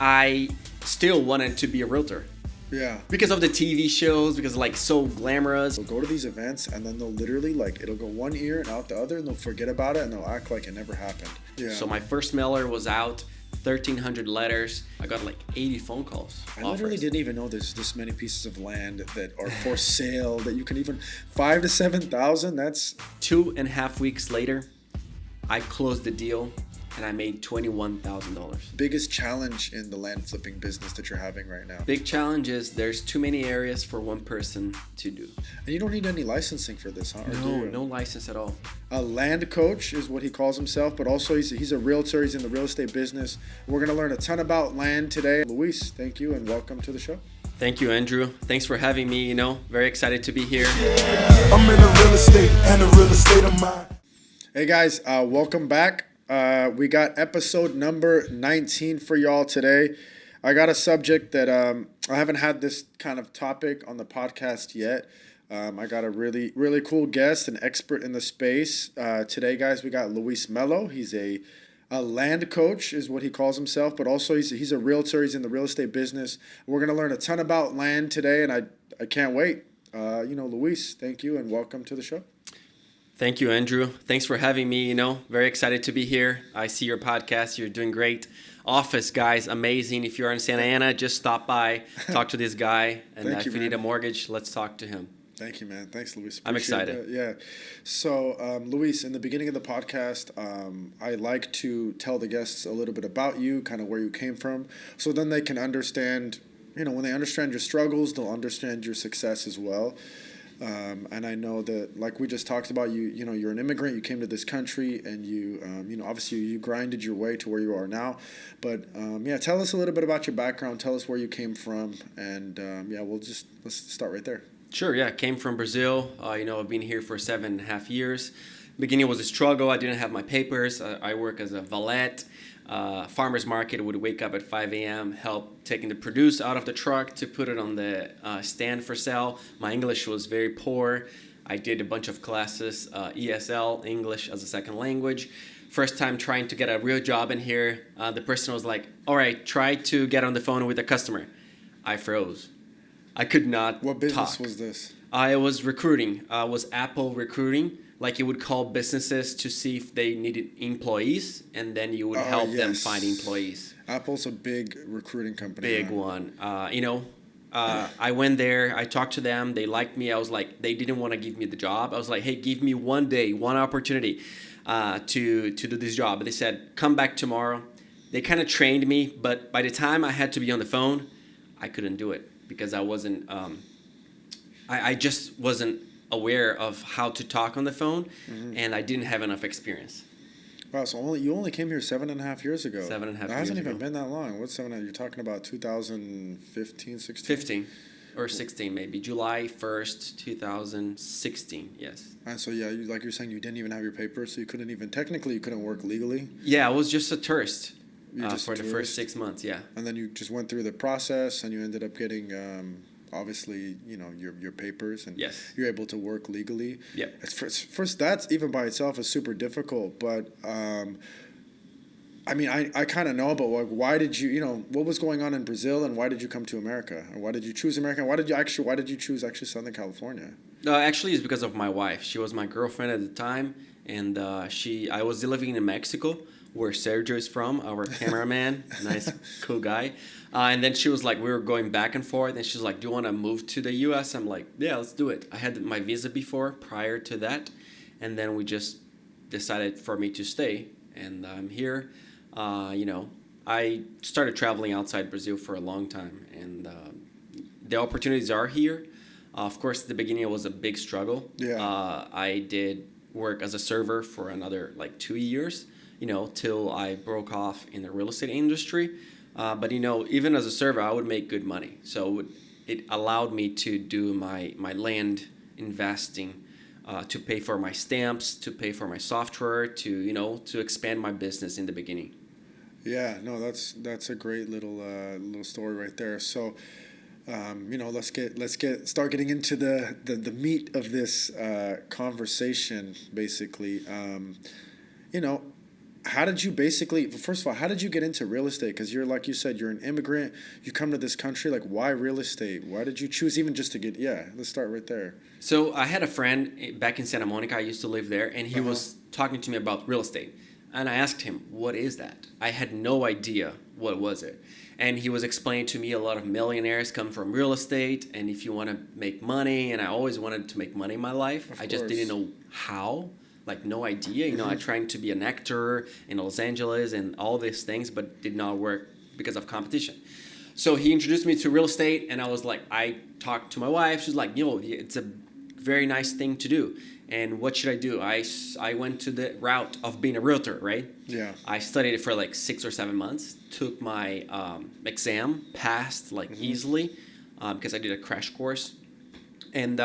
I still wanted to be a realtor. Yeah. Because of the TV shows, because like so glamorous. They'll go to these events and then they'll literally it'll go one ear and out the other and they'll forget about it and they'll act like it never happened. Yeah. So my first mailer was out, 1,300 letters. I got like 80 phone calls. I literally didn't even know there's this many pieces of land that are for sale that you can even 5,000 to 7,000. That's 2.5 weeks later, I closed the deal and I made $21,000. Biggest challenge in the land flipping business that you're having right now? Big challenge is there's too many areas for one person to do. And you don't need any licensing for this, huh? No license at all. A land coach is what he calls himself, but also he's a realtor. He's in the real estate business. We're going to learn a ton about land today. Luis, thank you and welcome to the show. Thank you, Andrew. Thanks for having me. Very excited to be here. I'm in the real estate and the real estate of mine. Hey guys, welcome back. We got episode number 19 for y'all today. I got a subject that I haven't had this kind of topic on the podcast yet. I got a really, really cool guest, an expert in the space. Today, guys, we got Luis Melo. He's a land coach is what he calls himself, but also he's a realtor. He's in the real estate business. We're going to learn a ton about land today, and I can't wait. Luis, thank you and welcome to the show. Thank you, Andrew. Thanks for having me. Very excited to be here. I see your podcast. You're doing great. Office, guys, amazing. If you're in Santa Ana, just stop by, talk to this guy. And if you need a mortgage, let's talk to him. Thank you, man. Thanks, Luis. I'm excited. Yeah. So, Luis, in the beginning of the podcast, I like to tell the guests a little bit about you, kind of where you came from, so then they can understand, when they understand your struggles, they'll understand your success as well. And I know that, like we just talked about, you're an immigrant. You came to this country, and you obviously you grinded your way to where you are now. But tell us a little bit about your background. Tell us where you came from, and let's start right there. Sure. Yeah, came from Brazil. I've been here for 7.5 years. Beginning was a struggle. I didn't have my papers. I work as a valet. Farmer's market, would wake up at 5 a.m., help taking the produce out of the truck to put it on the stand for sale. My English was very poor. I did a bunch of classes, ESL, English as a second language. First time trying to get a real job in here, the person was like, all right, try to get on the phone with a customer. I froze. I could not talk. What business was this? I was recruiting. I was Apple recruiting. Like you would call businesses to see if they needed employees, and then you would help them find employees. Apple's a big recruiting company. Big one. I went there. I talked to them. They liked me. I was like, they didn't want to give me the job. I was like, hey, give me one day, one opportunity to do this job. But they said, come back tomorrow. They kind of trained me, but by the time I had to be on the phone, I couldn't do it because I wasn't. I just wasn't aware of how to talk on the phone, and I didn't have enough experience. Wow, so you only came here 7.5 years ago. 7.5 years ago. That hasn't even been that long. What's 7.5? You're talking about 2015, 16? 15 or 16 maybe. July 1st, 2016, yes. And so, like you're saying, you didn't even have your papers, so you couldn't work legally? Yeah, I was just a tourist for the tourist? first 6 months, yeah. And then you just went through the process, and you ended up getting... obviously, your papers, and yes. You're able to work legally. Yeah. First, that's even by itself is super difficult. But I kind of know, but why did you, what was going on in Brazil, and why did you come to America, and why did you choose America? Why did you choose Southern California? Actually, it's because of my wife. She was my girlfriend at the time, and I was living in Mexico, where Sergio is from, our cameraman, nice, cool guy. And then she was like, we were going back and forth, and she's like, do you want to move to the U.S.? I'm like, yeah, let's do it. I had my visa before, prior to that, and then we just decided for me to stay, and I'm here. I started traveling outside Brazil for a long time, and the opportunities are here. Of course, at the beginning, it was a big struggle. Yeah. I did work as a server for another 2 years, till I broke off in the real estate industry. But even as a server, I would make good money. So it allowed me to do my land investing, to pay for my stamps, to pay for my software, to expand my business in the beginning. Yeah, no, that's a great little story right there. So, let's start getting into the meat of this conversation. Basically, how did you basically, first of all, how did you get into real estate? Because you're, like you said, you're an immigrant. You come to this country. Like, why real estate? Why did you choose even just to get, yeah, let's start right there. So I had a friend back in Santa Monica. I used to live there, and he was talking to me about real estate. And I asked him, what is that? I had no idea what was it. And he was explaining to me a lot of millionaires come from real estate, and if you want to make money, and I always wanted to make money in my life. I just didn't know how. Like, no idea. You know, I tried to be an actor in Los Angeles and all these things, but did not work because of competition. So he introduced me to real estate, and I was like, I talked to my wife. She's like, yo, it's a very nice thing to do. And what should I do? I went to the route of being a realtor, right? Yeah. I studied it for like 6 or 7 months, took my exam, passed like easily because I did a crash course. And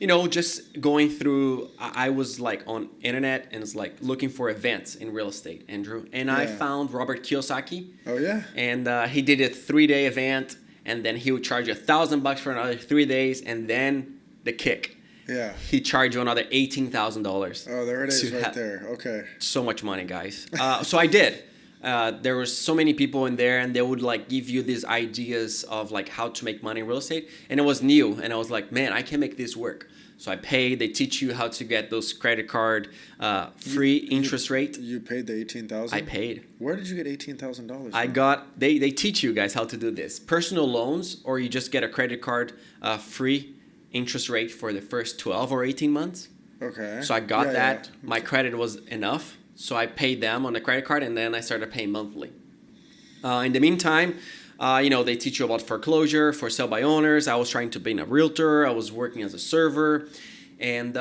you know, just going through, I was like on internet and it's like looking for events in real estate, Andrew. And I found Robert Kiyosaki. Oh, yeah? And he did a 3-day event, and then he would charge you $1,000 for another 3 days, and then the kick. Yeah. He charged you another $18,000. Oh, there it is right there. Okay. So much money, guys. So I did. There were so many people in there, and they would like give you these ideas of like how to make money in real estate, and it was new, and I was like, man, I can make this work. So I paid. They teach you how to get those credit card free interest rate. You paid the $18,000? I paid. Where did you get $18,000? I got. They teach you guys how to do this. Personal loans, or you just get a credit card free interest rate for the first 12 or 18 months. Okay. So I got that. Yeah. My credit was enough. So I paid them on the credit card, and then I started paying monthly. In the meantime, you know, they teach you about foreclosure, for sale by owners. I was trying to be a realtor. I was working as a server. And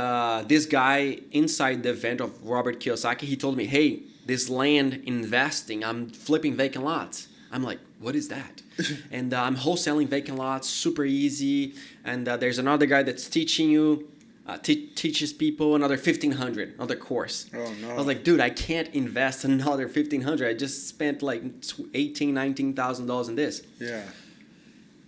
this guy inside the event of Robert Kiyosaki, he told me, hey, this land investing, I'm flipping vacant lots. I'm like, what is that? And I'm wholesaling vacant lots, super easy. And there's another guy that's teaching you, teaches people another $1,500, another course. Oh, no. I was like, dude, I can't invest another $1,500. I just spent like $18,000-$19,000 in this. Yeah.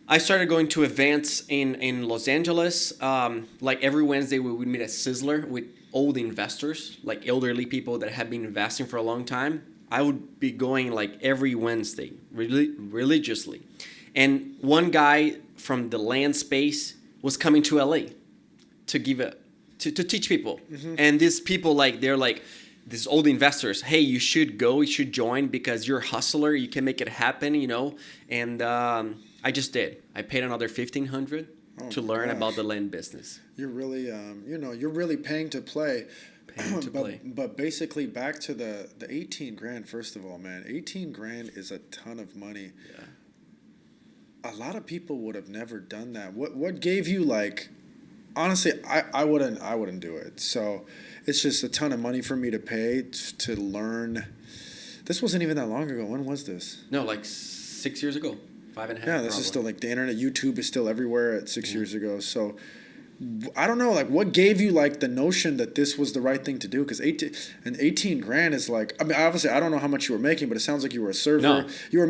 I started going to events in Los Angeles. Like every Wednesday, we would meet at Sizzler with old investors, like elderly people that have been investing for a long time. I would be going like every Wednesday, religiously. And one guy from the land space was coming to LA to give to teach people. And these people, like, they're like these old investors. Hey, you should go, you should join because you're a hustler. You can make it happen, you know. And I just did. I paid another $1,500 to learn about the land business. You're really, you know, you're really paying to play. But basically, back to the 18 grand. First of all, man, 18 grand is a ton of money. Yeah. A lot of people would have never done that. What gave you, like? Honestly, I wouldn't do it. So it's just a ton of money for me to pay to learn. This wasn't even that long ago. When was this? No, like 6 years ago, 5.5. Yeah, this is still like the internet. YouTube is still everywhere at 6 years ago. So I don't know, like, what gave you like the notion that this was the right thing to do? Because 18 grand is like, I mean, obviously I don't know how much you were making, but it sounds like you were a server. No. You were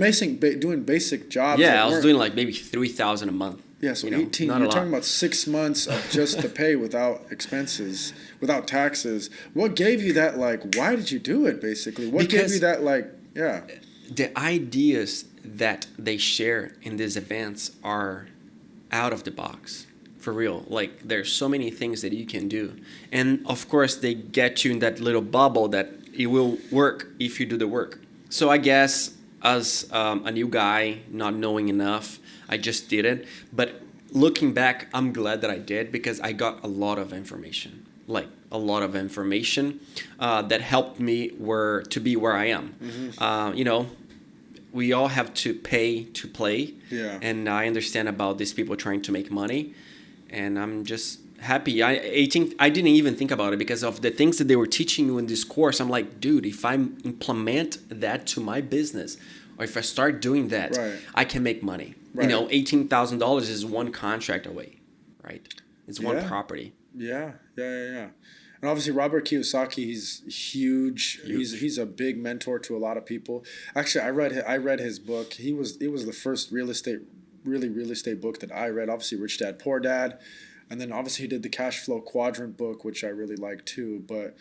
doing basic jobs. Yeah, I was doing like maybe $3,000 a month. Yeah, so 18. You're talking about 6 months of just the pay without expenses, without taxes. What gave you that, like, why did you do it, basically? What gave you that, like, yeah? The ideas that they share in these events are out of the box. For real. Like, there's so many things that you can do. And, of course, they get you in that little bubble that it will work if you do the work. So I guess as a new guy, not knowing enough, I just did it. But looking back, I'm glad that I did because I got a lot of information. Like, a lot of information that helped me to be where I am. Mm-hmm. You know, we all have to pay to play. Yeah. And I understand about these people trying to make money. And I'm just happy. I didn't even think about it because of the things that they were teaching you in this course. I'm like, dude, if I implement that to my business, or if I start doing that, I can make money. Right. You know, $18,000 is one contract away, right? It's one property. Yeah. And obviously, Robert Kiyosaki, he's huge. He's a big mentor to a lot of people. Actually, I read his book. It was the first real estate book that I read. Obviously, Rich Dad, Poor Dad. And then obviously he did the Cash Flow Quadrant book, which I really like too. But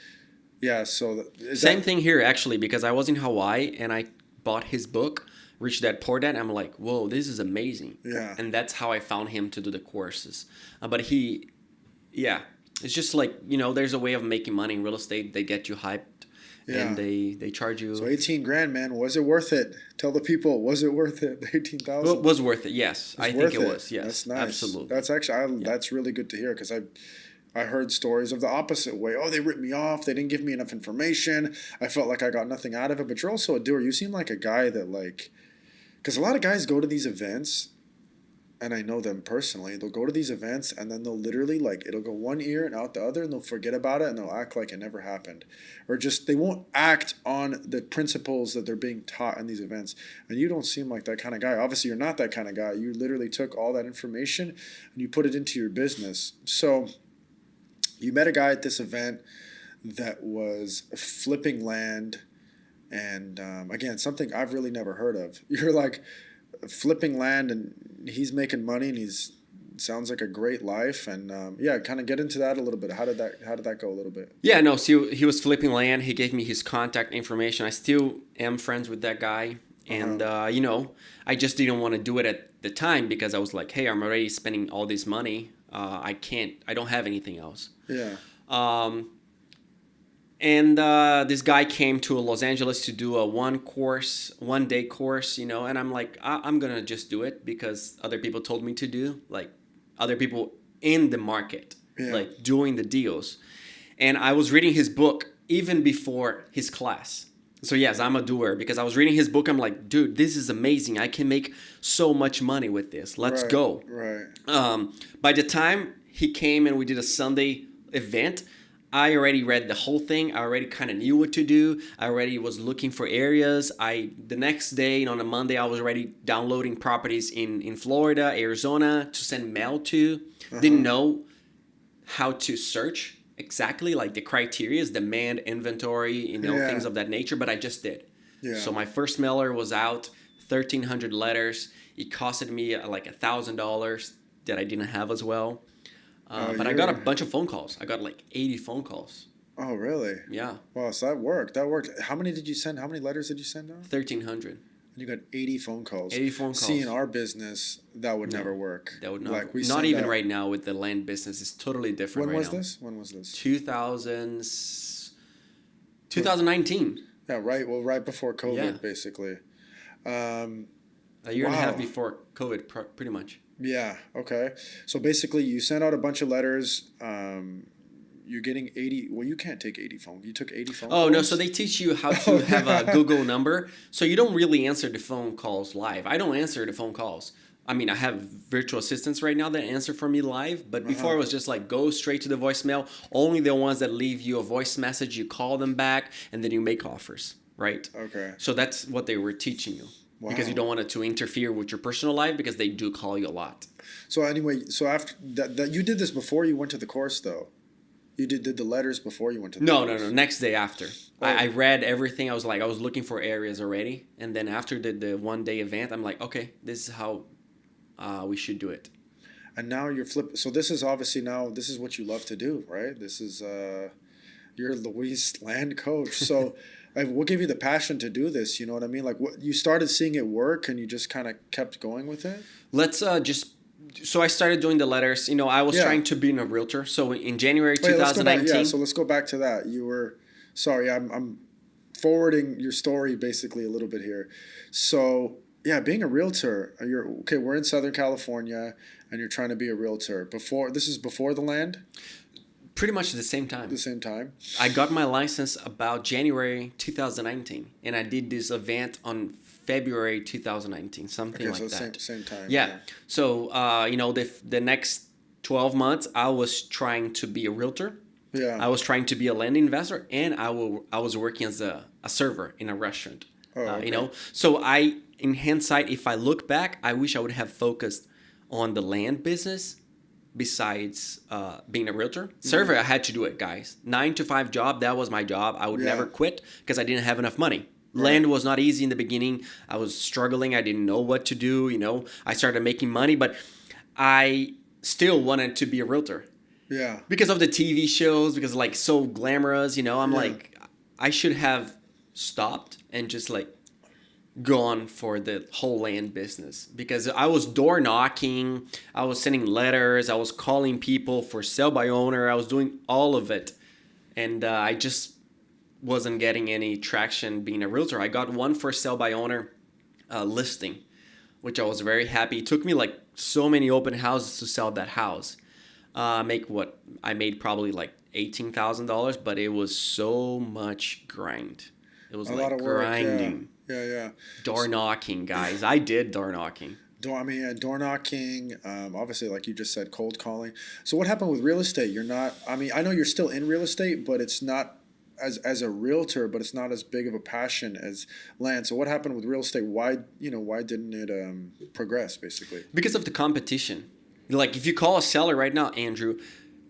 Yeah. So Same thing here, actually, because I was in Hawaii and I bought his book, Rich Dad Poor Dad. I'm like, whoa, this is amazing. Yeah. And that's how I found him to do the courses. But yeah, it's just like, there's a way of making money in real estate. They get you hyped and they charge you. So 18 grand, man. Was it worth it? Tell the people, was it worth it? The 18,000? Well, it was worth it, yes. I think it was, yes. That's nice. Absolutely. That's actually, that's really good to hear because I heard stories of the opposite way. Oh, they ripped me off. They didn't give me enough information. I felt like I got nothing out of it. But you're also a doer. You seem like a guy that because a lot of guys go to these events, and I know them personally. They'll go to these events and then they'll literally it'll go one ear and out the other, and they'll forget about it and they'll act like it never happened, or just they won't act on the principles that they're being taught in these events. And you don't seem like that kind of guy. Obviously, you're not that kind of guy. You literally took all that information and you put it into your business. So you met a guy at this event that was flipping land, and again, something I've really never heard of. You're like flipping land, and he's making money, and sounds like a great life. And kind of get into that a little bit. How did that go a little bit? Yeah, no. So he was flipping land. He gave me his contact information. I still am friends with that guy, and I just didn't want to do it at the time because I was like, hey, I'm already spending all this money. I don't have anything else. Yeah. And this guy came to Los Angeles to do a one-day course, and I'm like, I'm going to just do it because other people told me to do, like other people in the market, like doing the deals. And I was reading his book even before his class. So yes, I'm a doer because I was reading his book. I'm like, dude, this is amazing. I can make so much money with this. Let's go. Right. By the time he came and we did a Sunday event, I already read the whole thing. I already kind of knew what to do. I already was looking for areas. The next day, on a Monday, I was already downloading properties in Florida, Arizona to send mail to. Didn't know how to search exactly, like the criteria, demand, inventory, things of that nature, but I just did. Yeah. So my first mailer was out, 1,300 letters. It costed me like $1,000 that I didn't have as well. But I got a bunch of phone calls. I got like 80 phone calls. Oh, really? Yeah. Wow, so that worked. How many did you send? How many letters did you send out? 1,300. And you got 80 phone calls. 80 phone calls. See, in our business, that would never work. That would not. Not even right now with the land business. It's totally different right now. When was this? 2019. Yeah, right. Well, right before COVID, basically. A year and a half before COVID, pretty much. Yeah. Okay. So basically, you sent out a bunch of letters. You're getting 80. Well, you can't take 80 phone. You took 80 phone calls? Oh, no. So they teach you how to have a Google number. So you don't really answer the phone calls live. I don't answer the phone calls. I mean, I have virtual assistants right now that answer for me live. But before it was just like go straight to the voicemail. Only the ones that leave you a voice message, you call them back, and then you make offers, right? Okay. So that's what they were teaching you. Wow. Because you don't want it to interfere with your personal life because they do call you a lot. So anyway, after that you did this before you went to the course, though? You did the letters before you went to the course? No. Next day after. Oh. I read everything. I was looking for areas already. And then after the one-day event, I'm like, okay, this is how we should do it. And now you're flipping. So this is obviously this is what you love to do, right? This is, you're Luis land coach. So what gave you the passion to do this? You know what I mean? Like you started seeing it work and you just kind of kept going with it? So I started doing the letters. I was trying to be a realtor. So in January 2019. So let's go back to that. I'm forwarding your story basically a little bit here. So yeah, being a realtor, we're in Southern California and you're trying to be a realtor. This is before the land? Pretty much at the same time. The same time? I got my license about January 2019, and I did this event on February 2019, something like that. Same time. Yeah. So, the next 12 months, I was trying to be a realtor. Yeah. I was trying to be a land investor, and I was working as a server in a restaurant. Oh, okay. So in hindsight, if I look back, I wish I would have focused on the land business. Besides being a realtor. Server, I had to do it, guys. 9 to 5 job, that was my job. I would never quit because I didn't have enough money. Right. Land was not easy in the beginning. I was struggling. I didn't know what to do. I started making money, but I still wanted to be a realtor. Yeah. Because of the TV shows, because so glamorous, I'm like, I should have stopped and just like gone for the whole land business, because I was door knocking, I was sending letters, I was calling people for sell by owner, I was doing all of it, and I just wasn't getting any traction being a realtor. I got one for sell by owner listing, which I was very happy. It took me like so many open houses to sell that house. Make what I made probably like $18,000, but it was so much grind. It was A like lot of work. grinding. Yeah. Door knocking, guys. I did door knocking. Door knocking. Obviously, like you just said, cold calling. So what happened with real estate? You're not. I mean, I know you're still in real estate, but it's not as a realtor. But it's not as big of a passion as land. So what happened with real estate? Why didn't it progress? Basically, Because of the competition. Like if you call a seller right now, Andrew,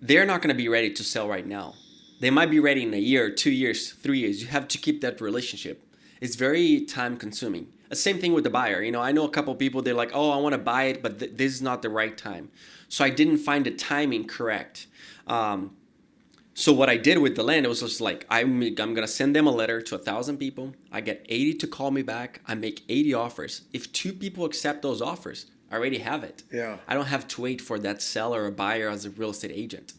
they're not going to be ready to sell right now. They might be ready in a year, 2 years, 3 years. You have to keep that relationship. It's very time consuming. Same thing with the buyer. I know a couple people, they're like, oh, I want to buy it, but this is not the right time. So I didn't find the timing correct. So what I did with the land, it was just like, I'm going to send them a letter to 1,000 people. I get 80 to call me back. I make 80 offers. If 2 people accept those offers, I already have it. Yeah. I don't have to wait for that seller or buyer as a real estate agent.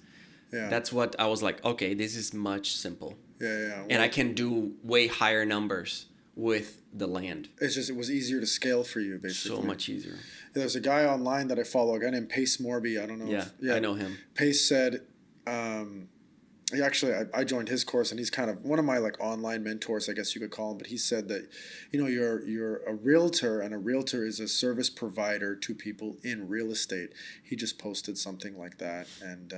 Yeah. That's what I was like, okay, this is much simple. Yeah. And I can do way higher numbers with the land. It was easier to scale for you, basically. So much easier. There's a guy online that I follow, a guy named Pace Morby. I don't know. I know him. Pace said, I joined his course, and he's kind of one of my like online mentors, I guess you could call him. But he said that, you're a realtor, and a realtor is a service provider to people in real estate. He just posted something like that, and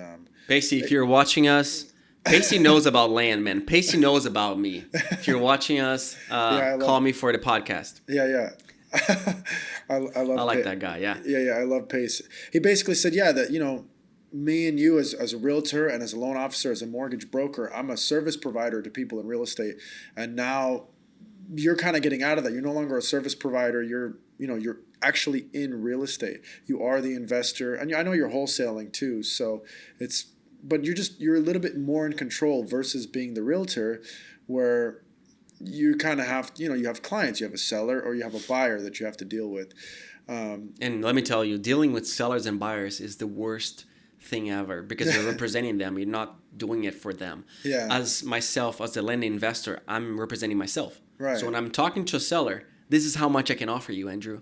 Pacey, if you're watching us, Pacey knows about land, man. Pacey knows about me. If you're watching us, call me for the podcast. Yeah. I like that guy. Yeah. Yeah. I love Pace. He basically said, that me and you as a realtor and as a loan officer, as a mortgage broker, I'm a service provider to people in real estate. And now you're kind of getting out of that. You're no longer a service provider. You're actually in real estate. You are the investor. And I know you're wholesaling too. So but you're a little bit more in control versus being the realtor, where you kind of have, you have clients, you have a seller or you have a buyer that you have to deal with. And let me tell you, dealing with sellers and buyers is the worst thing ever, because you're representing them. You're not doing it for them. Yeah. As myself, as a lending investor, I'm representing myself. Right. So when I'm talking to a seller, this is how much I can offer you, Andrew.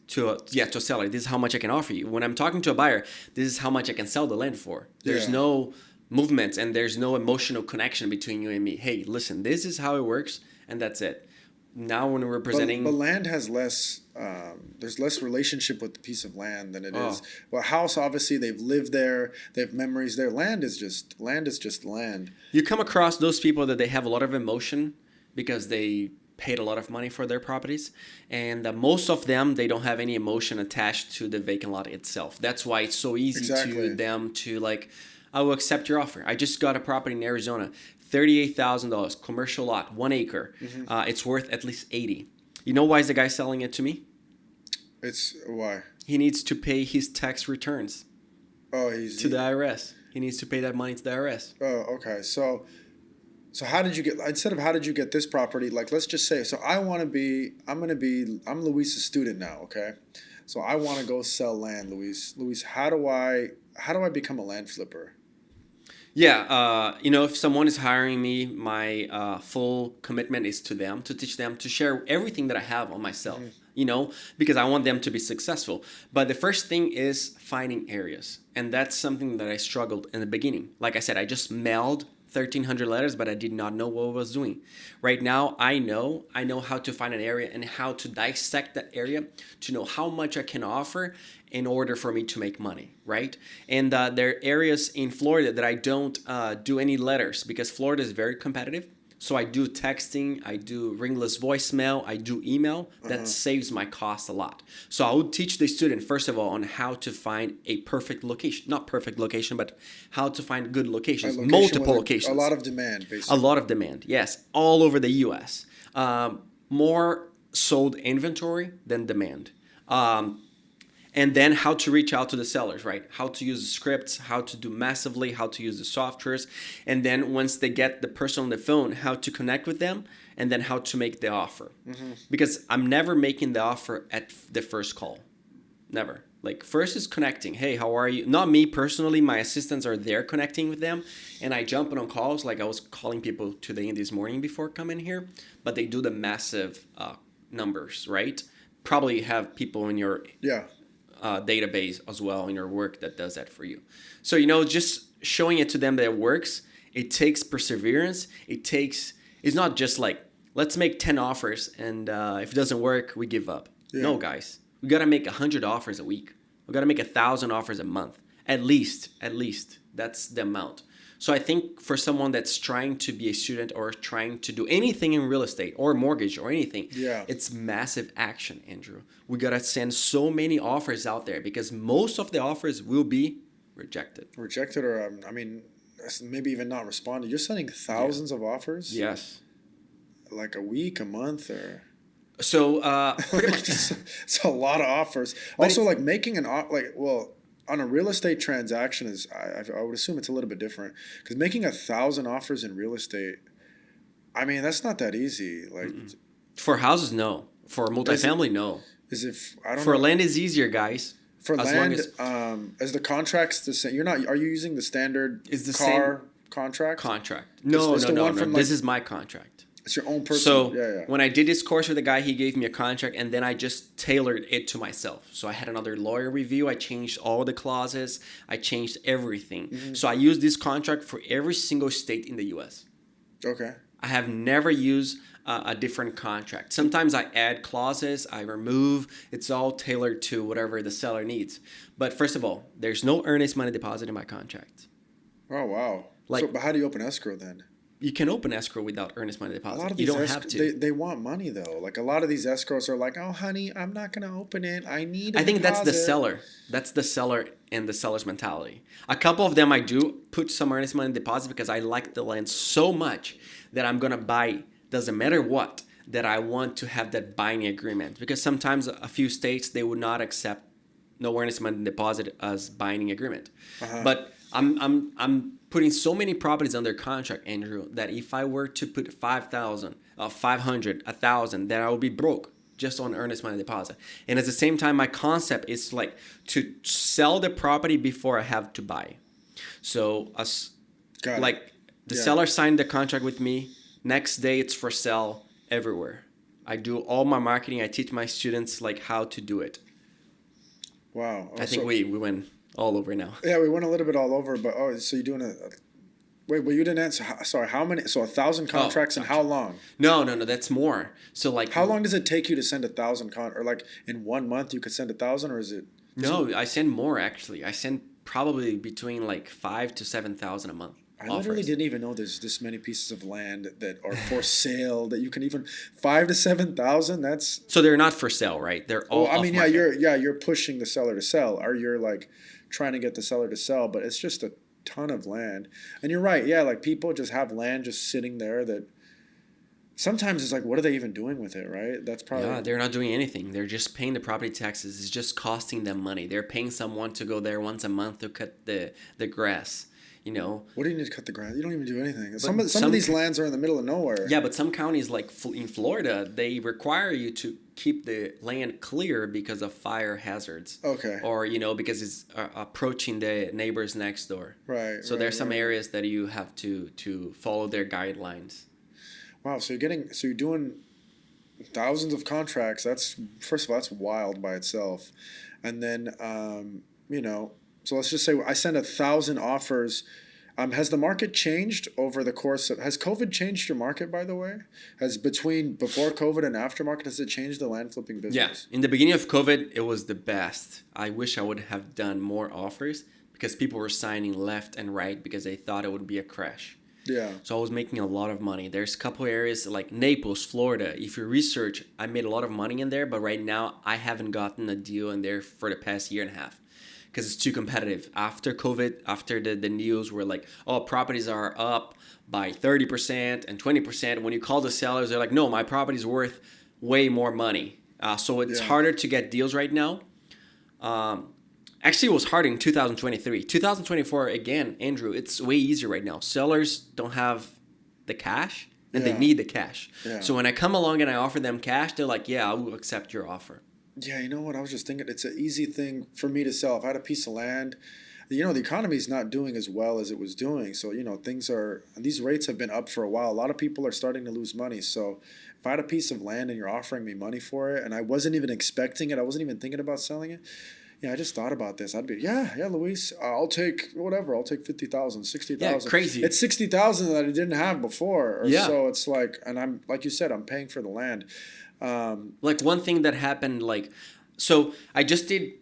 To a seller, this is how much I can offer you. When I'm talking to a buyer, this is how much I can sell the land for. There's no movement and there's no emotional connection between you and me. Hey, listen, this is how it works, and that's it. Now when we're presenting... But land has less... there's less relationship with the piece of land than it is. Well, a house, obviously, they've lived there. They have memories there. Land is just land. You come across those people that they have a lot of emotion because they paid a lot of money for their properties, and most of them, they don't have any emotion attached to the vacant lot itself. That's why it's so easy to them to like, I will accept your offer. I just got a property in Arizona, $38,000, commercial lot, 1 acre. Mm-hmm. It's worth at least $80,000. You know why is the guy selling it to me? It's why? He needs to pay his tax returns. To the IRS. He needs to pay that money to the IRS. Oh, okay. So how did you get this property? Like, let's just say, so I'm Luis's student now, okay? So I want to go sell land, Luis. Luis, how do I become a land flipper? Yeah, if someone is hiring me, my full commitment is to them, to teach them, to share everything that I have on myself, because I want them to be successful. But the first thing is finding areas. And that's something that I struggled in the beginning. Like I said, I just mailed 1,300 letters, but I did not know what I was doing. Right now, I know how to find an area and how to dissect that area to know how much I can offer in order for me to make money, right? And there are areas in Florida that I don't do any letters because Florida is very competitive. So I do texting, I do ringless voicemail, I do email. That saves my cost a lot. So I would teach the student, first of all, on how to find a perfect location. Not perfect location, but how to find good locations. Multiple locations. A lot of demand, basically. A lot of demand, yes. All over the U.S. More sold inventory than demand. And then how to reach out to the sellers, right? How to use the scripts, how to do massively, how to use the softwares. And then once they get the person on the phone, how to connect with them, and then how to make the offer. Because I'm never making the offer at the first call. Never. Like, first is connecting. Hey, how are you? Not me personally. My assistants are there connecting with them. And I jump on calls. Like, I was calling people today and this morning before coming here. But they do the massive numbers, right? Probably have people in your database as well in your work that does that for you. So, just showing it to them that it works. It takes perseverance. It's not just like, let's make 10 offers. And if it doesn't work, we give up. Yeah. No, guys. We got to make 100 offers a week. We got to make 1,000 offers a month. At least. That's the amount. So I think for someone that's trying to be a student or trying to do anything in real estate or mortgage or anything, it's massive action, Andrew. We got to send so many offers out there because most of the offers will be rejected. Rejected or, maybe even not responded. You're sending thousands of offers? Yes. Like a week, a month, or... So pretty much, it's a lot of offers. But also, like making an on a real estate transaction is I would assume it's a little bit different because making 1,000 offers in real estate, that's not that easy. Like for houses, no. For multifamily, no. I don't know. For land is easier, guys. For land, as the contract's the same. Are you using the standard car contract? No. This is my contract. It's your own person. So when I did this course with the guy, he gave me a contract, and then I just tailored it to myself. So I had another lawyer review. I changed all the clauses. I changed everything. So I used this contract for every single state in the U.S. Okay. I have never used a different contract. Sometimes I add clauses, I remove. It's all tailored to whatever the seller needs. But first of all, there's no earnest money deposit in my contract. Oh, wow. But how do you open escrow then? You can open escrow without earnest money deposit. A lot of you these don't have to. They want money though. Like a lot of these escrows are like, "Oh, honey, I'm not gonna open it. I need." I think that's the seller. That's the seller and the seller's mentality. A couple of them I do put some earnest money deposit because I like the land so much that I'm gonna buy. Doesn't matter what. That I want to have that buying agreement because sometimes a few states they would not accept no earnest money deposit as binding agreement. But I'm putting so many properties under contract, Andrew, that if I were to put 5,000, 500, 1,000, then I would be broke just on earnest money deposit. And at the same time, my concept is like to sell the property before I have to buy. So the seller signed the contract with me. Next day, it's for sale everywhere. I do all my marketing. I teach my students like how to do it. Wow. I think we went all over now. Yeah, we went a little bit all over, but so you're doing wait, but you didn't answer. Sorry, how many? So 1,000 contracts and how long? No, that's more. So like, how long does it take you to send 1,000 or like in 1 month you could send 1,000, or is it? No, I send more actually. I send probably between like 5,000 to 7,000 a month. I literally didn't even know there's this many pieces of land that are for sale that you can even 5,000 to 7,000. That's so they're not for sale, right? They're all. You're pushing the seller to sell, or you're like trying to get the seller to sell, but it's just a ton of land. And you're right, like people just have land just sitting there that sometimes it's like, what are they even doing with it, right? That's probably they're not doing anything. They're just paying the property taxes. It's just costing them money. They're paying someone to go there once a month to cut the grass. What do you need to cut the grass? You don't even do anything. Some of these lands are in the middle of nowhere. Yeah, but some counties like in Florida, they require you to keep the land clear because of fire hazards. Okay. Or because it's approaching the neighbors next door. Right. So there's some areas that you have to follow their guidelines. Wow. So you're doing thousands of contracts. First of all, that's wild by itself, and then So let's just say I send 1,000 offers. Has the market changed over the course of? Has COVID changed your market, by the way? Before COVID and after market, has it changed the land flipping business? Yeah. In the beginning of COVID, it was the best. I wish I would have done more offers because people were signing left and right because they thought it would be a crash. Yeah. So I was making a lot of money. There's a couple areas like Naples, Florida. If you research, I made a lot of money in there, but right now I haven't gotten a deal in there for the past year and a half. Because it's too competitive. After COVID, after the news were like, properties are up by 30% and 20%. When you call the sellers, they're like, no, my property's worth way more money. So it's harder to get deals right now. Actually, it was hard in 2023. 2024, again, Andrew, it's way easier right now. Sellers don't have the cash, and they Yeah. need the cash. Yeah. So when I come along and I offer them cash, they're like, yeah, I will accept your offer. Yeah, you know what? I was just thinking it's an easy thing for me to sell. If I had a piece of land, the economy is not doing as well as it was doing. So, these rates have been up for a while. A lot of people are starting to lose money. So, if I had a piece of land and you're offering me money for it and I wasn't even expecting it, I wasn't even thinking about selling it. Yeah, I just thought about this. I'd be, yeah, Luis, I'll take whatever. I'll take 50,000, 60,000. Yeah, crazy. It's 60,000 that I didn't have before. Yeah. So it's like, and I'm, like you said, I'm paying for the land. Like one thing that happened, so I just did,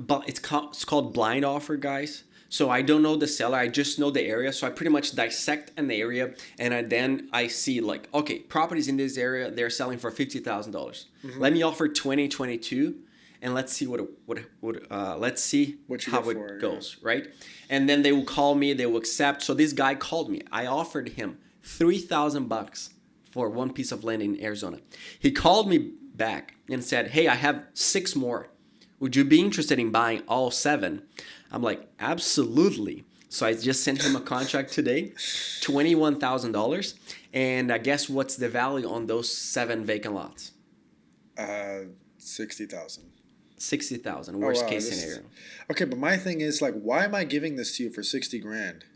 but it's called blind offer, guys. So I don't know the seller, I just know the area. So I pretty much dissect an area, and then I see okay, properties in this area, they're selling for $50,000. Mm-hmm. Let me offer 2022, and let's see let's see how it goes, right? And then they will call me, they will accept. So this guy called me. I offered him $3,000 for one piece of land in Arizona. He called me back and said, hey, I have 6 more. Would you be interested in buying all 7? I'm like, absolutely. So I just sent him a contract today, $21,000. And I guess what's the value on those 7 vacant lots? 60,000. 60,000, worst case scenario. Okay, but my thing is why am I giving this to you for 60 grand?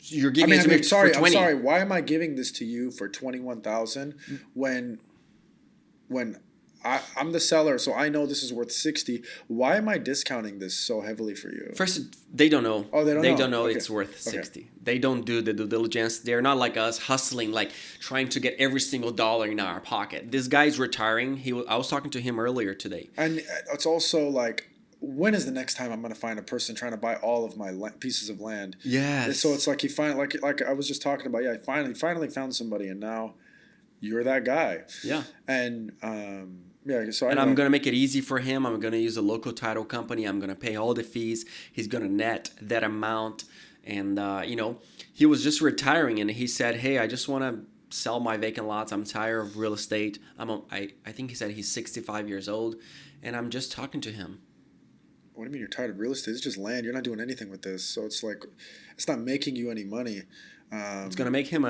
You're giving it to me for 20. I'm sorry. Why am I giving this to you for 21,000 when I'm the seller, so I know this is worth 60. Why am I discounting this so heavily for you? First, they don't know. Oh, they don't know. Okay. It's worth 60. They don't do the due diligence. They're not like us hustling, trying to get every single dollar in our pocket. This guy's retiring. I was talking to him earlier today. And it's also when is the next time I'm going to find a person trying to buy all of my pieces of land? Yes. So it's he finally, like I was just talking about, I finally found somebody, and now you're that guy. Yeah. And so I'm going to make it easy for him. I'm going to use a local title company. I'm going to pay all the fees. He's going to net that amount. And, he was just retiring, and he said, hey, I just want to sell my vacant lots. I'm tired of real estate. I think he said he's 65 years old, and I'm just talking to him. What do you mean you're tired of real estate? It's just land. You're not doing anything with this. So it's it's not making you any money. It's going to make him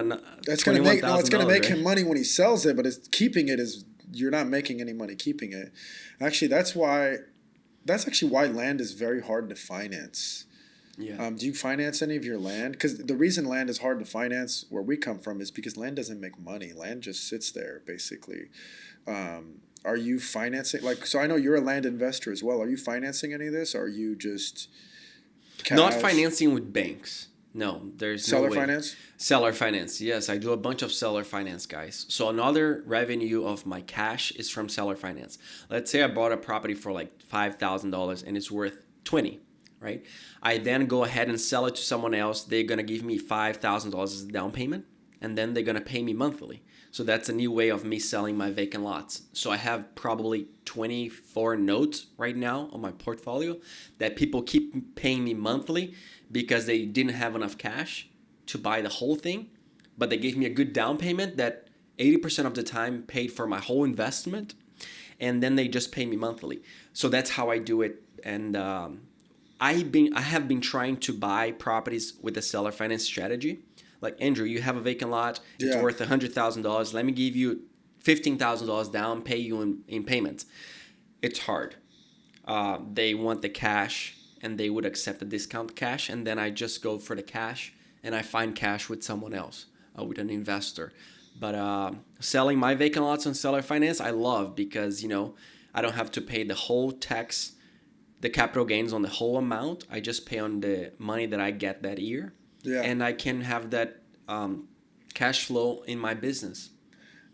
it's going to make him right? money when he sells it, but keeping it is, you're not making any money keeping it. Actually, that's actually why land is very hard to finance. Yeah. Do you finance any of your land? Because the reason land is hard to finance where we come from is because land doesn't make money. Land just sits there, basically. Are you financing? So I know you're a land investor as well. Are you financing any of this? Or are you just cash? Not financing with banks. No, there's Seller no way. finance? Seller finance. Yes, I do a bunch of seller finance, guys. So another revenue of my cash is from seller finance. Let's say I bought a property for $5,000 and it's worth 20, right? I then go ahead and sell it to someone else. They're going to give me $5,000 as a down payment, and then they're going to pay me monthly. So that's a new way of me selling my vacant lots. So I have probably 24 notes right now on my portfolio that people keep paying me monthly because they didn't have enough cash to buy the whole thing, but they gave me a good down payment that 80% of the time paid for my whole investment, and then they just pay me monthly. So that's how I do it. And I have been trying to buy properties with a seller finance strategy. Like, Andrew, you have a vacant lot, it's worth $100,000. Let me give you $15,000 down, pay you in payments. It's hard. They want the cash, and they would accept the discount cash, and then I just go for the cash, and I find cash with someone else, with an investor. But selling my vacant lots on seller finance, I love because, I don't have to pay the whole tax, the capital gains on the whole amount. I just pay on the money that I get that year. Yeah. And I can have that cash flow in my business.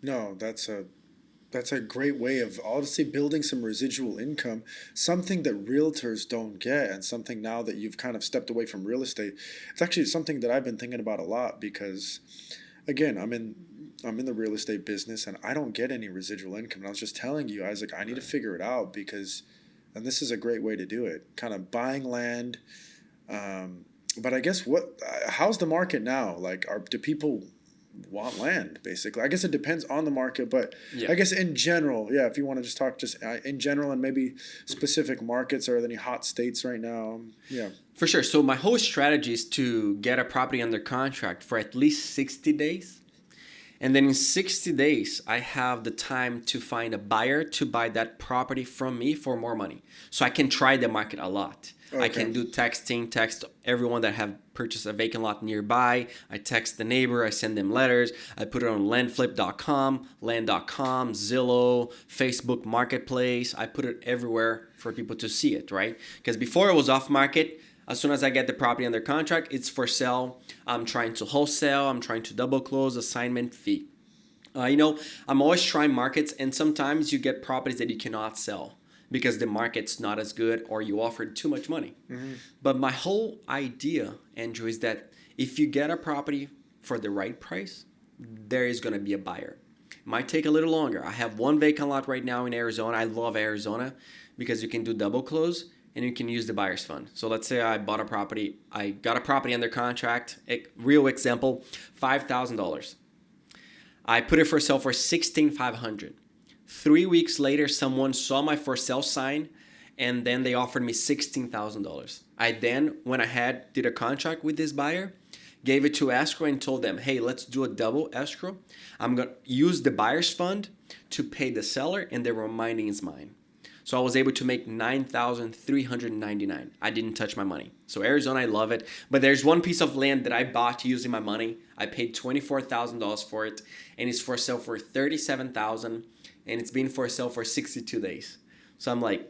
No, that's a great way of honestly building some residual income, something that realtors don't get, and something now that you've kind of stepped away from real estate. It's actually something that I've been thinking about a lot because, again, I'm in the real estate business and I don't get any residual income. And I was just telling you, Isaac, I need to figure it out because, and this is a great way to do it, kind of buying land. But I guess how's the market now? Do people want land, basically. I guess it depends on the market, but Yeah. I guess in general, yeah, if you want to just talk just in general and maybe specific markets or any hot states right now, yeah. For sure. So my whole strategy is to get a property under contract for at least 60 days. And then in 60 days, I have the time to find a buyer to buy that property from me for more money. So I can try the market a lot. I can do texting, text everyone that have purchased a vacant lot nearby. I text the neighbor, I send them letters. I put it on landflip.com, land.com, Zillow, Facebook Marketplace. I put it everywhere for people to see it, right? Because before it was off market, as soon as I get the property under contract, it's for sale. I'm trying to wholesale. I'm trying to double close, assignment fee. I'm always trying markets, and sometimes you get properties that you cannot sell because the market's not as good or you offered too much money. Mm-hmm. But my whole idea, Andrew, is that if you get a property for the right price, there is going to be a buyer. It might take a little longer. I have one vacant lot right now in Arizona. I love Arizona because you can do double close and you can use the buyer's fund. So let's say I got a property under contract. Real example, $5,000. I put it for sale for $16,500. 3 weeks later, someone saw my for sale sign, and then they offered me $16,000. I then went ahead, did a contract with this buyer, gave it to escrow, and told them, hey, let's do a double escrow. I'm going to use the buyer's fund to pay the seller, and the remaining is mine. So I was able to make $9,399. I didn't touch my money. So Arizona, I love it. But there's one piece of land that I bought using my money. I paid $24,000 for it, and it's for sale for $37,000, and it's been for sale for 62 days. So I'm like,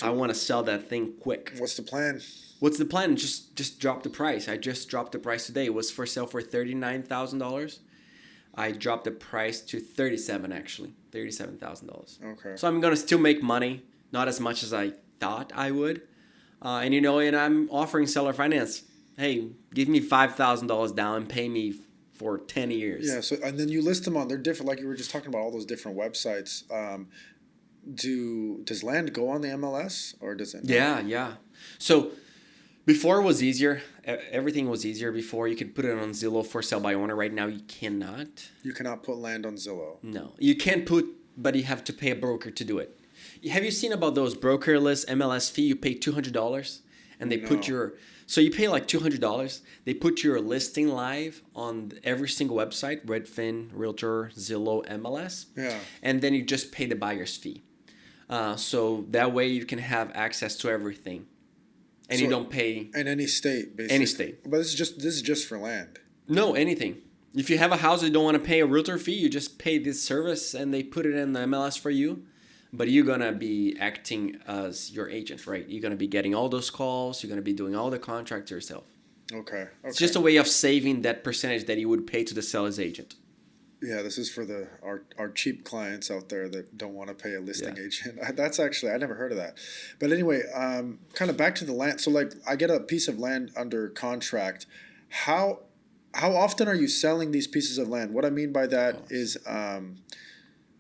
I want to sell that thing quick. What's the plan? What's the plan? Just drop the price. I just dropped the price today. It was for sale for $39,000. I dropped the price to $37,000. Okay. So I'm gonna still make money, not as much as I thought I would, and I'm offering seller finance. Hey, give me $5,000 down and pay me for 10 years. Yeah. So and then you list them on. They're different. Like you were just talking about all those different websites. Does land go on the MLS or does it? Yeah. So before it was easier. Everything was easier before. You could put it on Zillow for sale by owner. Right now, you cannot. You cannot put land on Zillow. No, you can put, but you have to pay a broker to do it. Have you seen about those brokerless MLS fee? You pay $200, and they put your. So you pay like $200. They put your listing live on every single website: Redfin, Realtor, Zillow, MLS. Yeah. And then you just pay the buyer's fee. So that way you can have access to everything. And you don't pay in any state, basically. Any state. But this is just for land. No, anything. If you have a house you don't want to pay a realtor fee, you just pay this service and they put it in the MLS for you. But you're gonna be acting as your agent, right? You're gonna be getting all those calls. You're gonna be doing all the contracts yourself. Okay. It's just a way of saving that percentage that you would pay to the seller's agent. Yeah, this is for our cheap clients out there that don't want to pay a listing agent. That's actually, I never heard of that. But anyway, kind of back to the land. So like I get a piece of land under contract. How often are you selling these pieces of land? What I mean by that is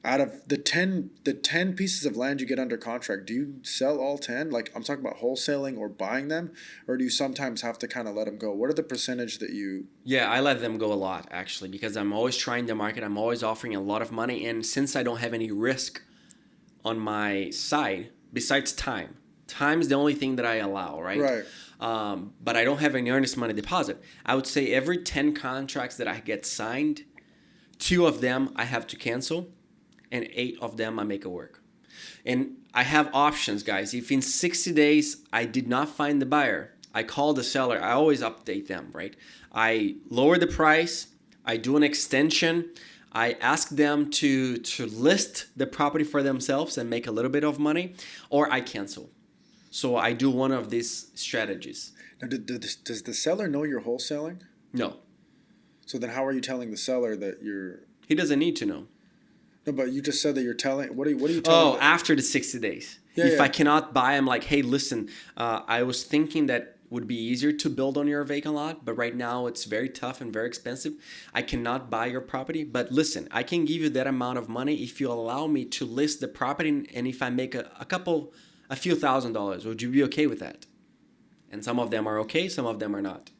out of the 10 pieces of land you get under contract, do you sell all 10? Like I'm talking about wholesaling or buying them, or do you sometimes have to kind of let them go? What are the percentage that you? Yeah, I let them go a lot actually because I'm always trying the market. I'm always offering a lot of money, and since I don't have any risk on my side besides time is the only thing that I allow, right? Right. But I don't have any earnest money deposit. I would say every 10 contracts that I get signed, 2 of them I have to cancel. And 8 of them I make it work. And I have options, guys. If in 60 days I did not find the buyer, I call the seller. I always update them, right? I lower the price. I do an extension. I ask them to list the property for themselves and make a little bit of money, or I cancel. So I do one of these strategies. Now, does the seller know you're wholesaling? No. So then how are you telling the seller that you're... He doesn't need to know. No, but you just said that you're telling. What are you telling? Oh, after the 60 days. Yeah, if I cannot buy, I'm like, hey, listen, I was thinking that would be easier to build on your vacant lot, but right now it's very tough and very expensive. I cannot buy your property, but listen, I can give you that amount of money if you allow me to list the property, and if I make a few $1,000s, would you be okay with that? And some of them are okay, some of them are not.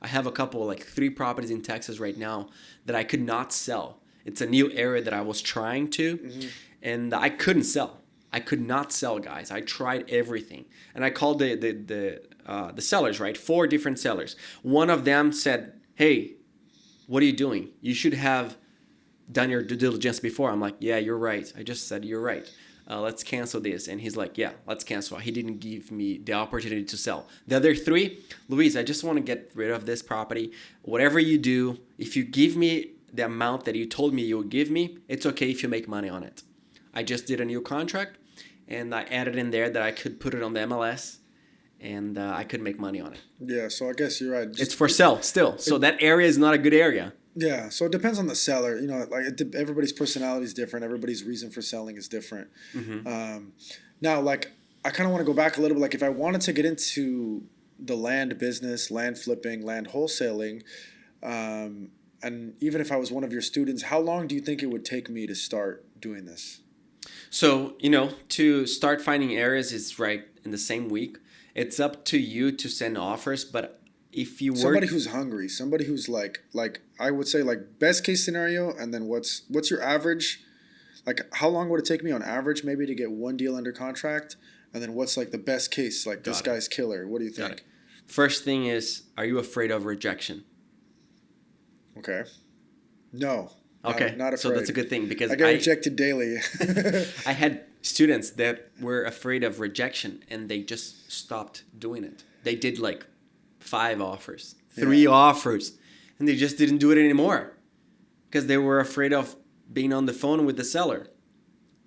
I have a couple, like 3 properties in Texas right now that I could not sell. It's a new area that I was trying to, and I couldn't sell. I could not sell, guys. I tried everything, and I called the sellers, right? 4 different sellers. One of them said, "Hey, what are you doing? You should have done your due diligence before." I'm like, "Yeah, you're right. I just said you're right. Let's cancel this." And he's like, "Yeah, let's cancel." He didn't give me the opportunity to sell. The other 3, "Luis, I just want to get rid of this property. Whatever you do, if you give me the amount that you told me you would give me, it's okay if you make money on it." I just did a new contract, and I added in there that I could put it on the MLS, and I could make money on it. Yeah, so I guess you're right. It's for sale still. So that area is not a good area. Yeah, so it depends on the seller. You know, like everybody's personality is different. Everybody's reason for selling is different. Now, like, I kind of want to go back a little bit. Like, if I wanted to get into the land business, land flipping, land wholesaling, and even if I was one of your students, how long do you think it would take me to start doing this? So, to start finding areas is right in the same week. It's up to you to send offers, but if you were somebody who's hungry, somebody who's like I would say like best case scenario, and then what's your average? Like, how long would it take me on average maybe to get one deal under contract? And then what's like the best case? Like, this guy's killer. What do you think? First thing is, are you afraid of rejection? Okay. No. Okay. Not afraid. So that's a good thing, because I get rejected daily. I had students that were afraid of rejection, and they just stopped doing it. They did like 5 offers, 3 offers, and they just didn't do it anymore because they were afraid of being on the phone with the seller.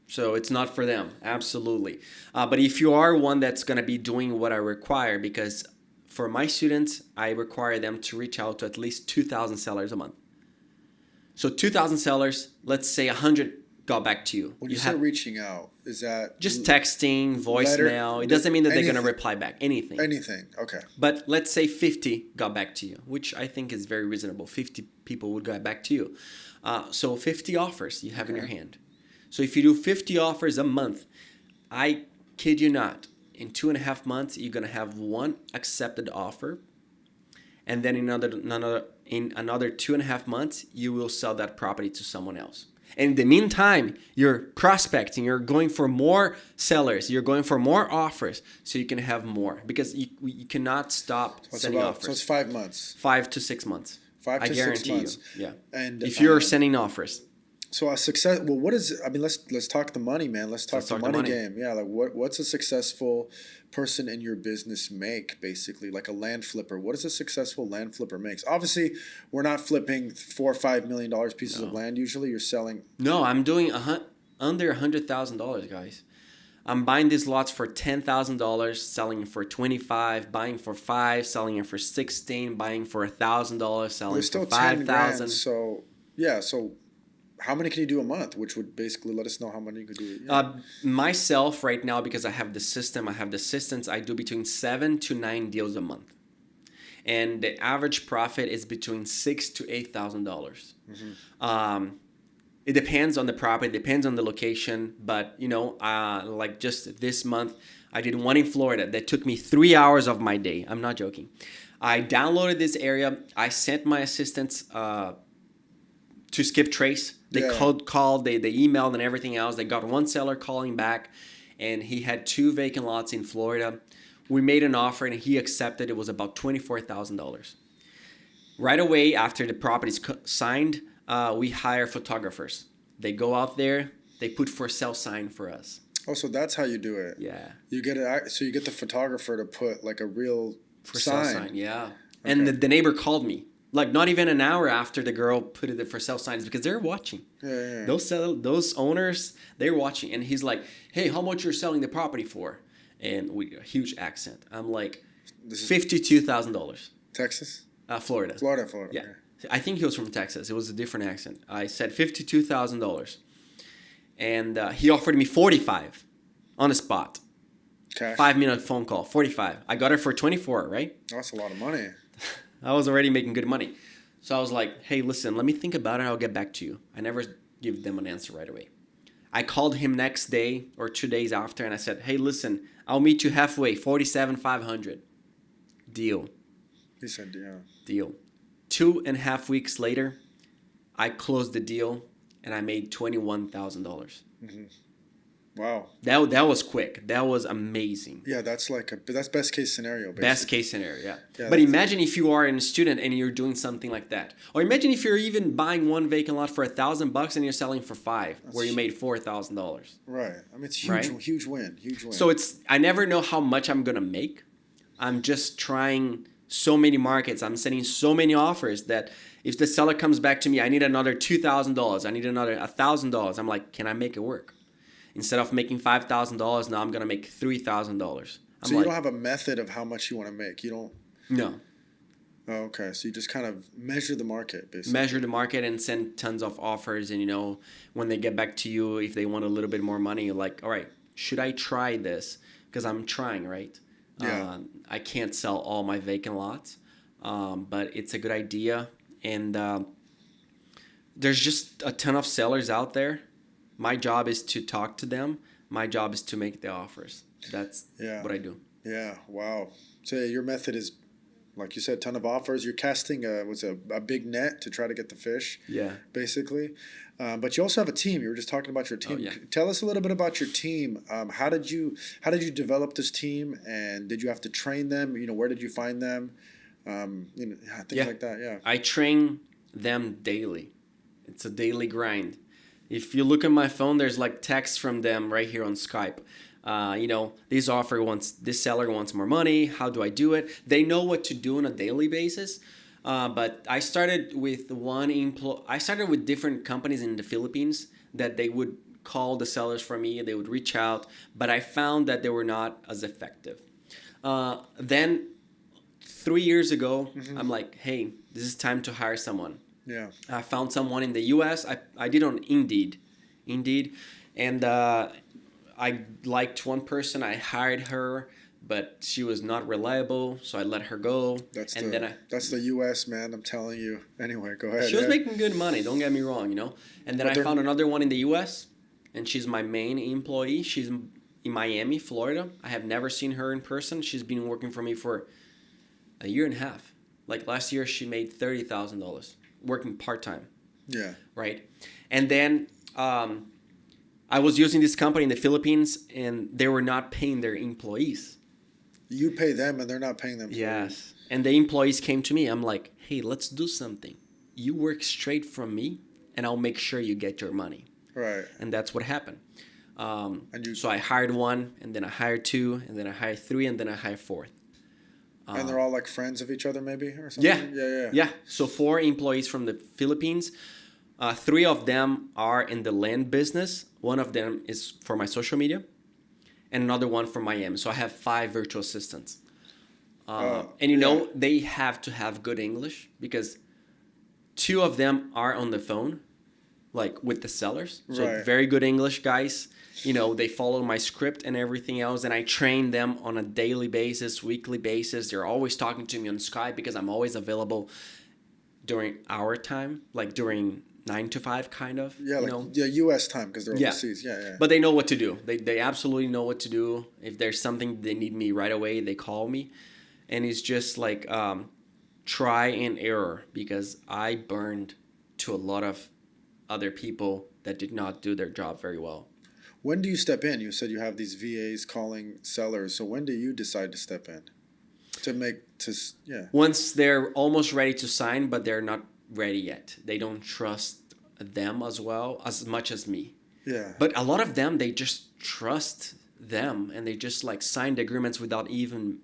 So it's not for them, absolutely. But if you are one that's going to be doing what I require, because for my students, I require them to reach out to at least 2,000 sellers a month. So 2,000 sellers, let's say 100 got back to you. When you say reaching out, is that just texting, voicemail? It doesn't mean that they're going to reply back. Anything. Okay. But let's say 50 got back to you, which I think is very reasonable. 50 people would get back to you. So 50 offers you have in your hand. So if you do 50 offers a month, I kid you not, in 2.5 months, you're going to have 1 accepted offer. And then in another 2.5 months, you will sell that property to someone else. And in the meantime, you're prospecting, you're going for more sellers, you're going for more offers, so you can have more, because you cannot stop sending offers. So it's 5 months. 5 to 6 months. 5 to 6 months. Yeah. And if you're sending offers. So a success. Well, what is? I mean, let's talk the money, man. Let's talk the money game. Yeah, like what's a successful person in your business make, basically, like a land flipper? What does a successful land flipper makes? Obviously, we're not flipping $4 or $5 million pieces of land. Usually, you're selling. No, I'm doing under $100,000, guys. I'm buying these lots for $10,000, selling it for $25,000, buying for $5,000, selling it for $16,000, buying for $1,000, selling for $5,000. So yeah, so. How many can you do a month? Which would basically let us know how many you could do. Myself right now, because I have the system, I have the assistants, I do between 7 to 9 deals a month. And the average profit is between $6,000 to $8,000. It depends on the property, depends on the location. But, like just this month, I did one in Florida that took me 3 hours of my day. I'm not joking. I downloaded this area. I sent my assistants to skip trace. They called, they emailed and everything else. They got 1 seller calling back, and he had 2 vacant lots in Florida. We made an offer, and he accepted. It was about $24,000. Right away after the property's signed, we hire photographers. They go out there, they put for sale sign for us. Oh, so that's how you do it. Yeah. You get it. So you get the photographer to put like a real for sale sign. Yeah. Okay. And the neighbor called me. Like not even an hour after the girl put it for sale signs, because they're watching. Yeah. Those owners, they're watching, and he's like, "Hey, how much you're selling the property for?" And a huge accent. I'm like, $52,000. Texas? Florida. Florida. Yeah, okay. I think he was from Texas. It was a different accent. I said $52,000, and he offered me $45,000 on the spot. Cash. 5-minute phone call. $45,000. I got it for $24,000. Right? That's a lot of money. I was already making good money. So I was like, hey, listen, let me think about it. I'll get back to you. I never give them an answer right away. I called him next day or 2 days after, and I said, hey, listen, I'll meet you halfway, $47,500. Deal. He said, yeah. Deal. 2.5 weeks later, I closed the deal and I made $21,000. Wow. That was quick. That was amazing. Yeah, that's that's best case scenario. Basically. Best case scenario, yeah. Yeah, But imagine if you are a student and you're doing something like that, or imagine if you're even buying one vacant lot for $1,000 and you're selling for $5,000, where you made $4,000. Right. I mean, it's huge, Right? huge win, huge win. So I never know how much I'm gonna make. I'm just trying so many markets. I'm sending so many offers that if the seller comes back to me, I need another $2,000. I need another $1,000. I'm like, can I make it work? Instead of making $5,000, now I'm gonna make $3,000. So you don't have a method of how much you want to make. You don't. No. Oh, okay. So you just kind of measure the market, basically. Measure the market and send tons of offers, and when they get back to you, if they want a little bit more money, you're like, all right, should I try this? Because I'm trying, right? Yeah. I can't sell all my vacant lots, but it's a good idea, and there's just a ton of sellers out there. My job is to talk to them. My job is to make the offers. That's what I do. Yeah. Wow. So your method is, like you said, ton of offers. You're casting a big net to try to get the fish. Yeah. Basically, but you also have a team. You were just talking about your team. Oh, yeah. Tell us a little bit about your team. How did you develop this team, and did you have to train them? Where did you find them? Things like that. Yeah. I train them daily. It's a daily grind. If you look at my phone, there's like texts from them right here on Skype. This seller wants more money. How do I do it? They know what to do on a daily basis. But I started with I started with different companies in the Philippines that they would call the sellers for me. They would reach out, but I found that they were not as effective. Then 3 years ago, I'm like, hey, this is time to hire someone. Yeah. I found someone in the U.S. I did on Indeed, and I liked one person. I hired her, but she was not reliable, so I let her go. That's the U.S., man. I'm telling you. Anyway, go ahead. She was making good money. Don't get me wrong, And then I found another one in the U.S., and she's my main employee. She's in Miami, Florida. I have never seen her in person. She's been working for me for a year and a half. Like last year, she made $30,000 working part-time. Yeah. Right? And then I was using this company in the Philippines, and they were not paying their employees. You pay them, and they're not paying them. Yes. And the employees came to me. I'm like, hey, let's do something. You work straight from me, and I'll make sure you get your money. Right. And that's what happened. So I hired one, and then I hired two, and then I hired three, and then I hired fourth. And they're all like friends of each other, maybe, or something? Yeah. So 4 employees from the Philippines. 3 of them are in the land business. One of them is for my social media, and another one from Miami. So I have 5 virtual assistants. They have to have good English, because 2 of them are on the phone, like with the sellers. So right. Very good English guys. They follow my script and everything else, and I train them on a daily basis, weekly basis. They're always talking to me on Skype because I'm always available during our time, like during 9 to 5 kind of. Yeah, U.S. time, because they're overseas. Yeah. But they know what to do. They absolutely know what to do. If there's something they need me right away, they call me. And it's just like try and error, because I burned to a lot of other people that did not do their job very well. When do you step in? You said you have these VAs calling sellers. So when do you decide to step in? Once they're almost ready to sign, but they're not ready yet. They don't trust them as much as me. Yeah. But a lot of them, they just trust them, and they just like signed agreements without even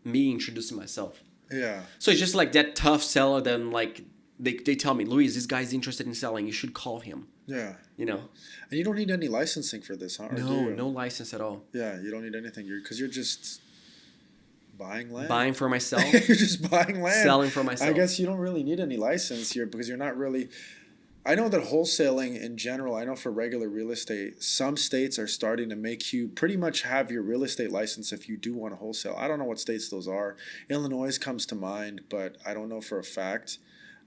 me introducing myself. Yeah. So it's just like that tough seller. Then like they tell me, Luis, this guy's interested in selling. You should call him. Yeah. And you don't need any licensing for this, huh? No license at all. Yeah, you don't need anything. You're just buying land. Buying for myself. You're just buying land. Selling for myself. I guess you don't really need any license here, because you're not really. I know that wholesaling in general, I know for regular real estate, some states are starting to make you pretty much have your real estate license if you do want to wholesale. I don't know what states those are. Illinois comes to mind, but I don't know for a fact.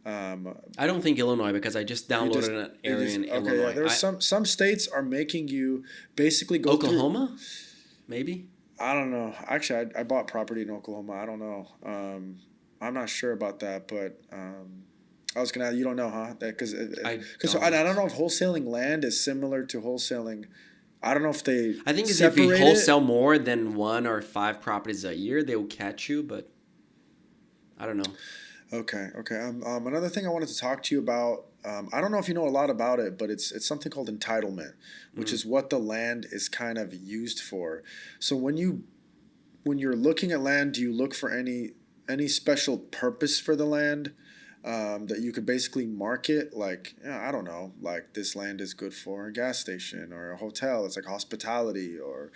I don't think Illinois, because I just downloaded an area in Illinois. Yeah, there's some states are making you basically go Oklahoma, maybe. I don't know. Actually, I bought property in Oklahoma. I don't know. I'm not sure about that, but I was gonna. You don't know, huh? That because I I don't. don't know if wholesaling land is similar to wholesaling. I don't know if they I think is if you separate wholesale it. more than 1 or 5 properties a year, they will catch you. But I don't know. Okay, okay. Another thing I wanted to talk to you about. I don't know if you know a lot about it, but it's something called entitlement, which Mm. is what the land is kind of used for. So when you're looking at land, do you look for any special purpose for the land that you could basically market? Like, I don't know, like this land is good for a gas station or a hotel. It's like hospitality, or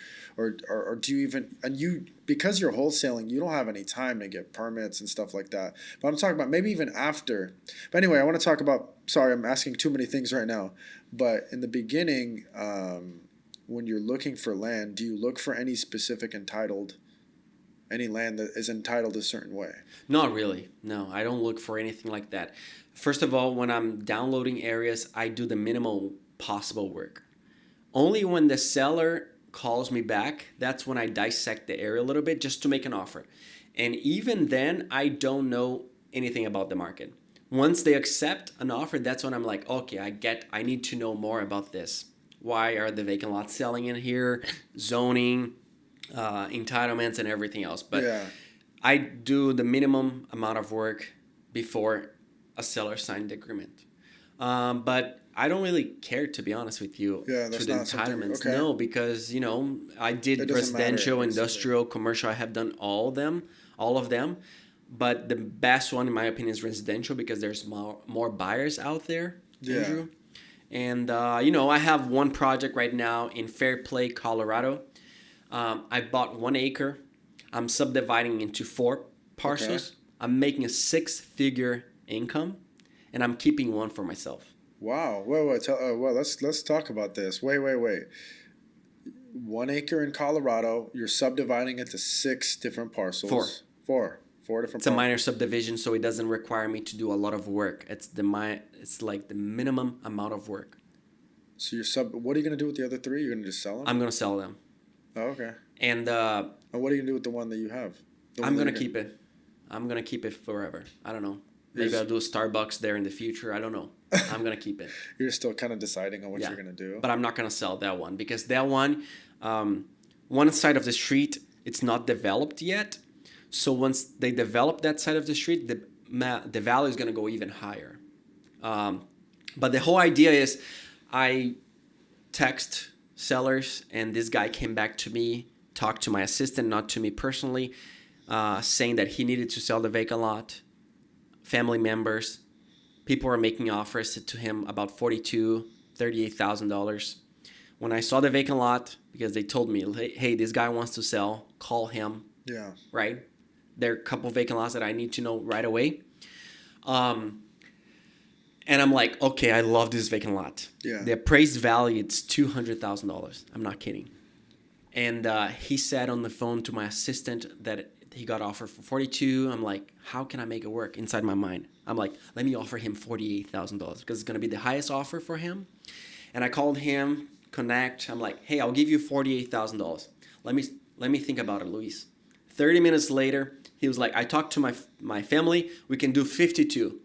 do you even and you because you're wholesaling, you don't have any time to get permits and stuff like that. But I'm talking about maybe even after. But anyway, I want to talk about. Sorry, I'm asking too many things right now. But in the beginning, when you're looking for land, do you look for any land that is entitled a certain way? Not really. No, I don't look for anything like that. First of all, when I'm downloading areas, I do the minimal possible work. Only when the seller calls me back, that's when I dissect the area a little bit just to make an offer. And even then, I don't know anything about the market. Once they accept an offer, that's when I'm like, okay, I need to know more about this. Why are the vacant lots selling in here? Zoning, entitlements, and everything else. But Yeah, I do the minimum amount of work before a seller signed the agreement. But I don't really care, to be honest with you, yeah, to that's the not something. entitlements. Okay, No, because I it did doesn't matter residential, basically. industrial, commercial. I have done all of them. But the best one, in my opinion, is residential because there's more buyers out there, Yeah, Andrew. And I have one project right now in Fairplay, Colorado. I bought 1 acre. I'm subdividing into 4 parcels. okay. I'm making a 6-figure income, and I'm keeping one for myself. Wow. Wait. Well, let's talk about this. Wait. 1 acre in Colorado. You're subdividing it to six different Four. parcels. Four different It's a parcels. minor subdivision, so it doesn't require me to do a lot of work. It's like the minimum amount of work. So What are you gonna do with the other three? You're gonna just sell them? I'm gonna sell them, Oh, okay. and And what are you gonna do with the one that you have? The one I'm that gonna you're keep it. I'm gonna keep it forever. I don't know. You're Maybe I'll just, do a Starbucks there in the future. I don't know. I'm gonna keep it. you're still kind of deciding on what Yeah, you're gonna do. but I'm not gonna sell that one because that one side of the street, it's not developed yet. So once they develop that side of the street, the value is gonna go even higher. But the whole idea is, I text sellers, and this guy came back to me, talked to my assistant, not to me personally, saying that he needed to sell the vacant lot. Family members, people were making offers to him about $38,000. When I saw the vacant lot, because they told me, hey, this guy wants to sell, call him, Yeah. right? There are a couple vacant lots that I need to know right away. And I'm like, okay, I love this vacant lot. Yeah. The appraised value, it's $200,000. I'm not kidding. And he said on the phone to my assistant that he got offered for 42. I'm like, how can I make it work inside my mind? I'm like, let me offer him $48,000 because it's going to be the highest offer for him. And I called him, connect. I'm like, hey, I'll give you $48,000. Let me think about it, Luis. 30 minutes later, he was like, I talked to my family. We can do 52.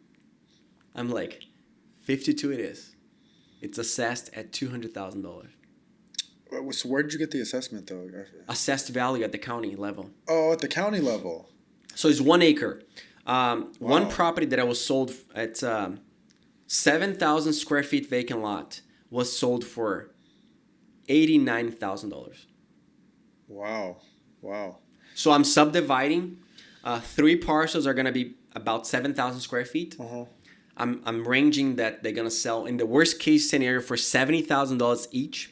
I'm like, 52 it is. It's assessed at $200,000. So where did you get the assessment though? Assessed value at the county level. Oh, at the county level. So it's 1 acre. Wow. One property that I was sold at 7,000 square feet vacant lot was sold for $89,000. Wow. So I'm subdividing. 3 parcels are going to be about 7,000 square feet. Uh-huh. I'm ranging that they're going to sell in the worst case scenario for $70,000 each.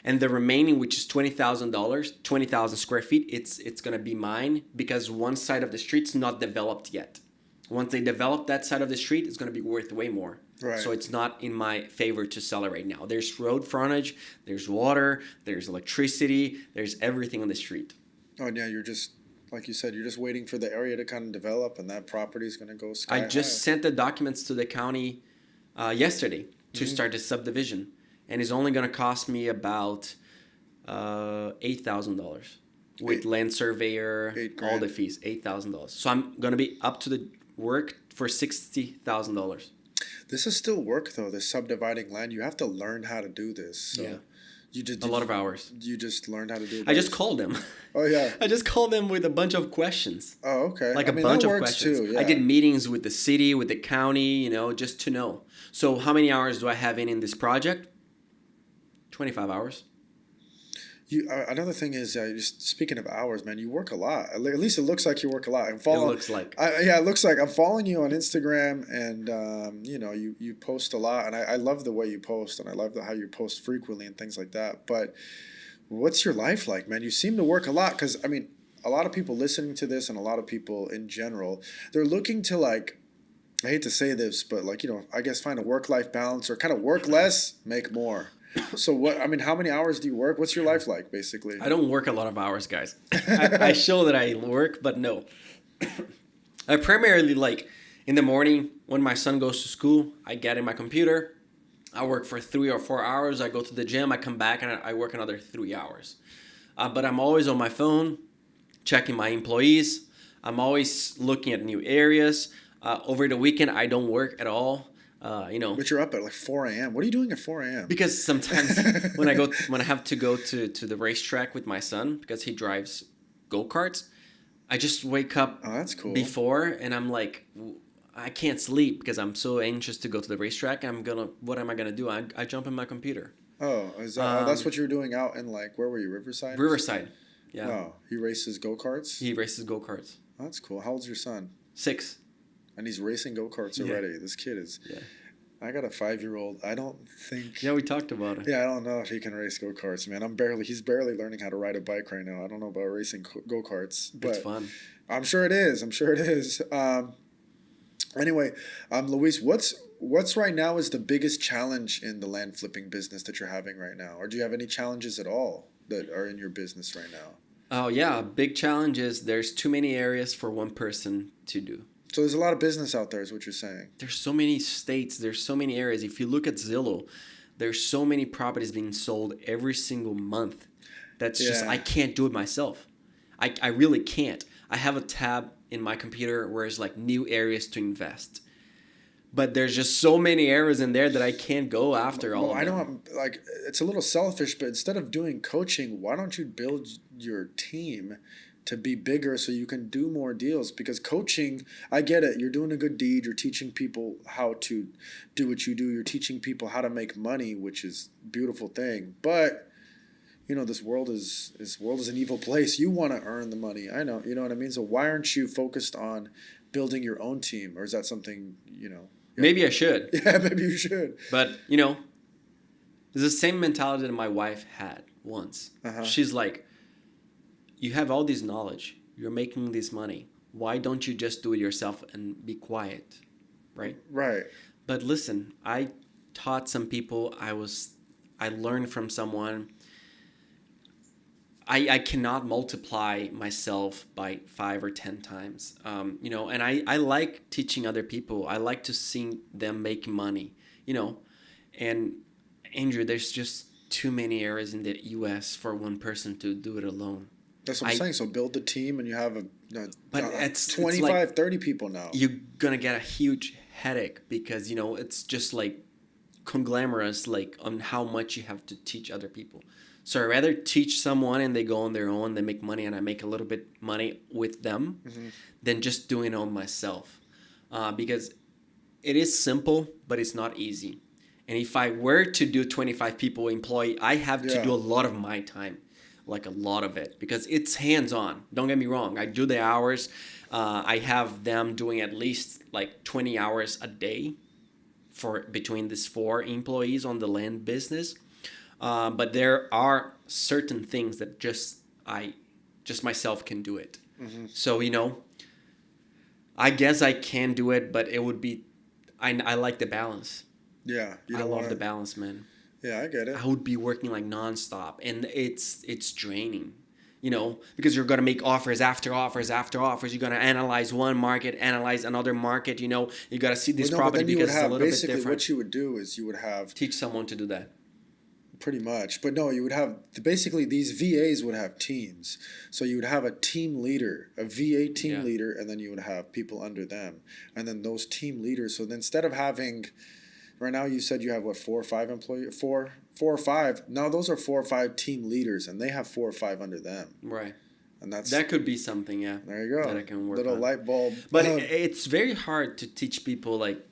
And the remaining, which is $20,000, 20,000 square feet, it's going to be mine because one side of the street's not developed yet. Once they develop that side of the street, it's going to be worth way more. Right. So it's not in my favor to sell it right now. There's road frontage, there's water, there's electricity, there's everything on the street. Oh, yeah, you're just, like you said, you're just waiting for the area to kind of develop and that property is going to go sky I just high. sent the documents to the county yesterday to start the subdivision. And it's only going to cost me about $8,000. with land surveyor, all the $8,000. fees, $8,000. So I'm gonna be up to the work for $60,000. This is still work though. This subdividing land. You have to learn how to do this. So Yeah. You did A lot of hours. You just learned how to do it. I just called them. Oh yeah. I just called them with a bunch of questions. Oh okay. Like I a mean, bunch that of works questions. too. Yeah. I did meetings with the city, with the county, just to know. So how many hours do I have in this project? 25 hours. Another thing is, just speaking of hours, man, you work a lot. At least it looks like you work a lot. It looks like. It looks like I'm following you on Instagram, and you post a lot, and I love the way you post, and I love how you post frequently and things like that. But what's your life like, man? You seem to work a lot, because I mean, a lot of people listening to this, and a lot of people in general, they're looking to like. I hate to say this, but I guess find a work-life balance or kind of work less, make more. So how many hours do you work? What's your life like, basically? I don't work a lot of hours, guys. I show that I work, but no. I primarily in the morning when my son goes to school, I get in my computer. I work for 3 or 4 hours. I go to the gym. I come back and I work another 3 hours. But I'm always on my phone, checking my employees. I'm always looking at new areas. Over the weekend, I don't work at all. But you're up at like 4 a.m. What are you doing at 4 a.m.? Because sometimes when I have to go to the racetrack with my son because he drives go-karts, I just wake up that's cool. before and I'm like, I can't sleep because I'm so anxious to go to the racetrack. What am I gonna do? I jump in my computer. Oh, that's what you were doing out in where were you, Riverside? Riverside, yeah. Oh, he races go-karts? He races go-karts. Oh, that's cool. How old's your son? 6. And he's racing go-karts already. This kid is... Yeah. I got a 5-year-old. I don't think... Yeah, we talked about it. Yeah, I don't know if he can race go-karts, man. He's barely learning how to ride a bike right now. I don't know about racing go-karts. But it's fun. I'm sure it is. Anyway, Luis, what's right now is the biggest challenge in the land flipping business that you're having right now? Or do you have any challenges at all that are in your business right now? Oh, yeah. A big challenge is there's too many areas for one person to do. So there's a lot of business out there is what you're saying. There's so many states. There's so many areas. If you look at Zillow, there's so many properties being sold every single month. That's just, I can't do it myself. I really can't. I have a tab in my computer where it's like new areas to invest. But there's just so many areas in there that I can't go after all of them. I know it's a little selfish, but instead of doing coaching, why don't you build your team to be bigger so you can do more deals? Because coaching, I get it. You're doing a good deed. You're teaching people how to do what you do. You're teaching people how to make money, which is a beautiful thing. But, this world is an evil place. You want to earn the money. I know. You know what I mean? So why aren't you focused on building your own team? Or is that something, Maybe I should. Yeah, maybe you should. But, it's the same mentality that my wife had once. Uh-huh. She's like, you have all this knowledge. You're making this money. Why don't you just do it yourself and be quiet? Right? Right. But listen, I taught some people. I learned from someone. I cannot multiply myself by 5 or 10 times. And I like teaching other people. I like to see them making money, And Andrew, there's just too many areas in the U.S. for one person to do it alone. That's what I'm saying. So build the team and you have it's 25, 30 people now. You're going to get a huge headache because, it's just like conglomerous, on how much you have to teach other people. So I'd rather teach someone and they go on their own, they make money and I make a little bit money with them than just doing it on myself. Because it is simple, but it's not easy. And if I were to do 25 people employee, I have to do a lot of my time. Like a lot of it, because it's hands-on. Don't get me wrong. I do the hours. I have them doing at least 20 hours a day between these 4 employees on the land business. But there are certain things that just myself can do it. Mm-hmm. So, I guess I can do it, but it would be, I like the balance. Yeah. I love the balance, man. Yeah, I get it. I would be working nonstop, and it's draining, because you're gonna make offers after offers after offers. You're gonna analyze one market, analyze another market. You gotta see this property because it's a little bit different. What you would do is you would have teach someone to do that. Pretty much. But no, you would have basically these VAs would have teams. So you would have a team leader, a VA team leader, and then you would have people under them. And then those team leaders. So then instead of having, right now you said you have what, 4 or 5 employees? Four or five. No, those are 4 or 5 team leaders, and they have 4 or 5 under them. Right. And that could be something, yeah. There you go. That I can work Little on. light bulb. But it's very hard to teach people like.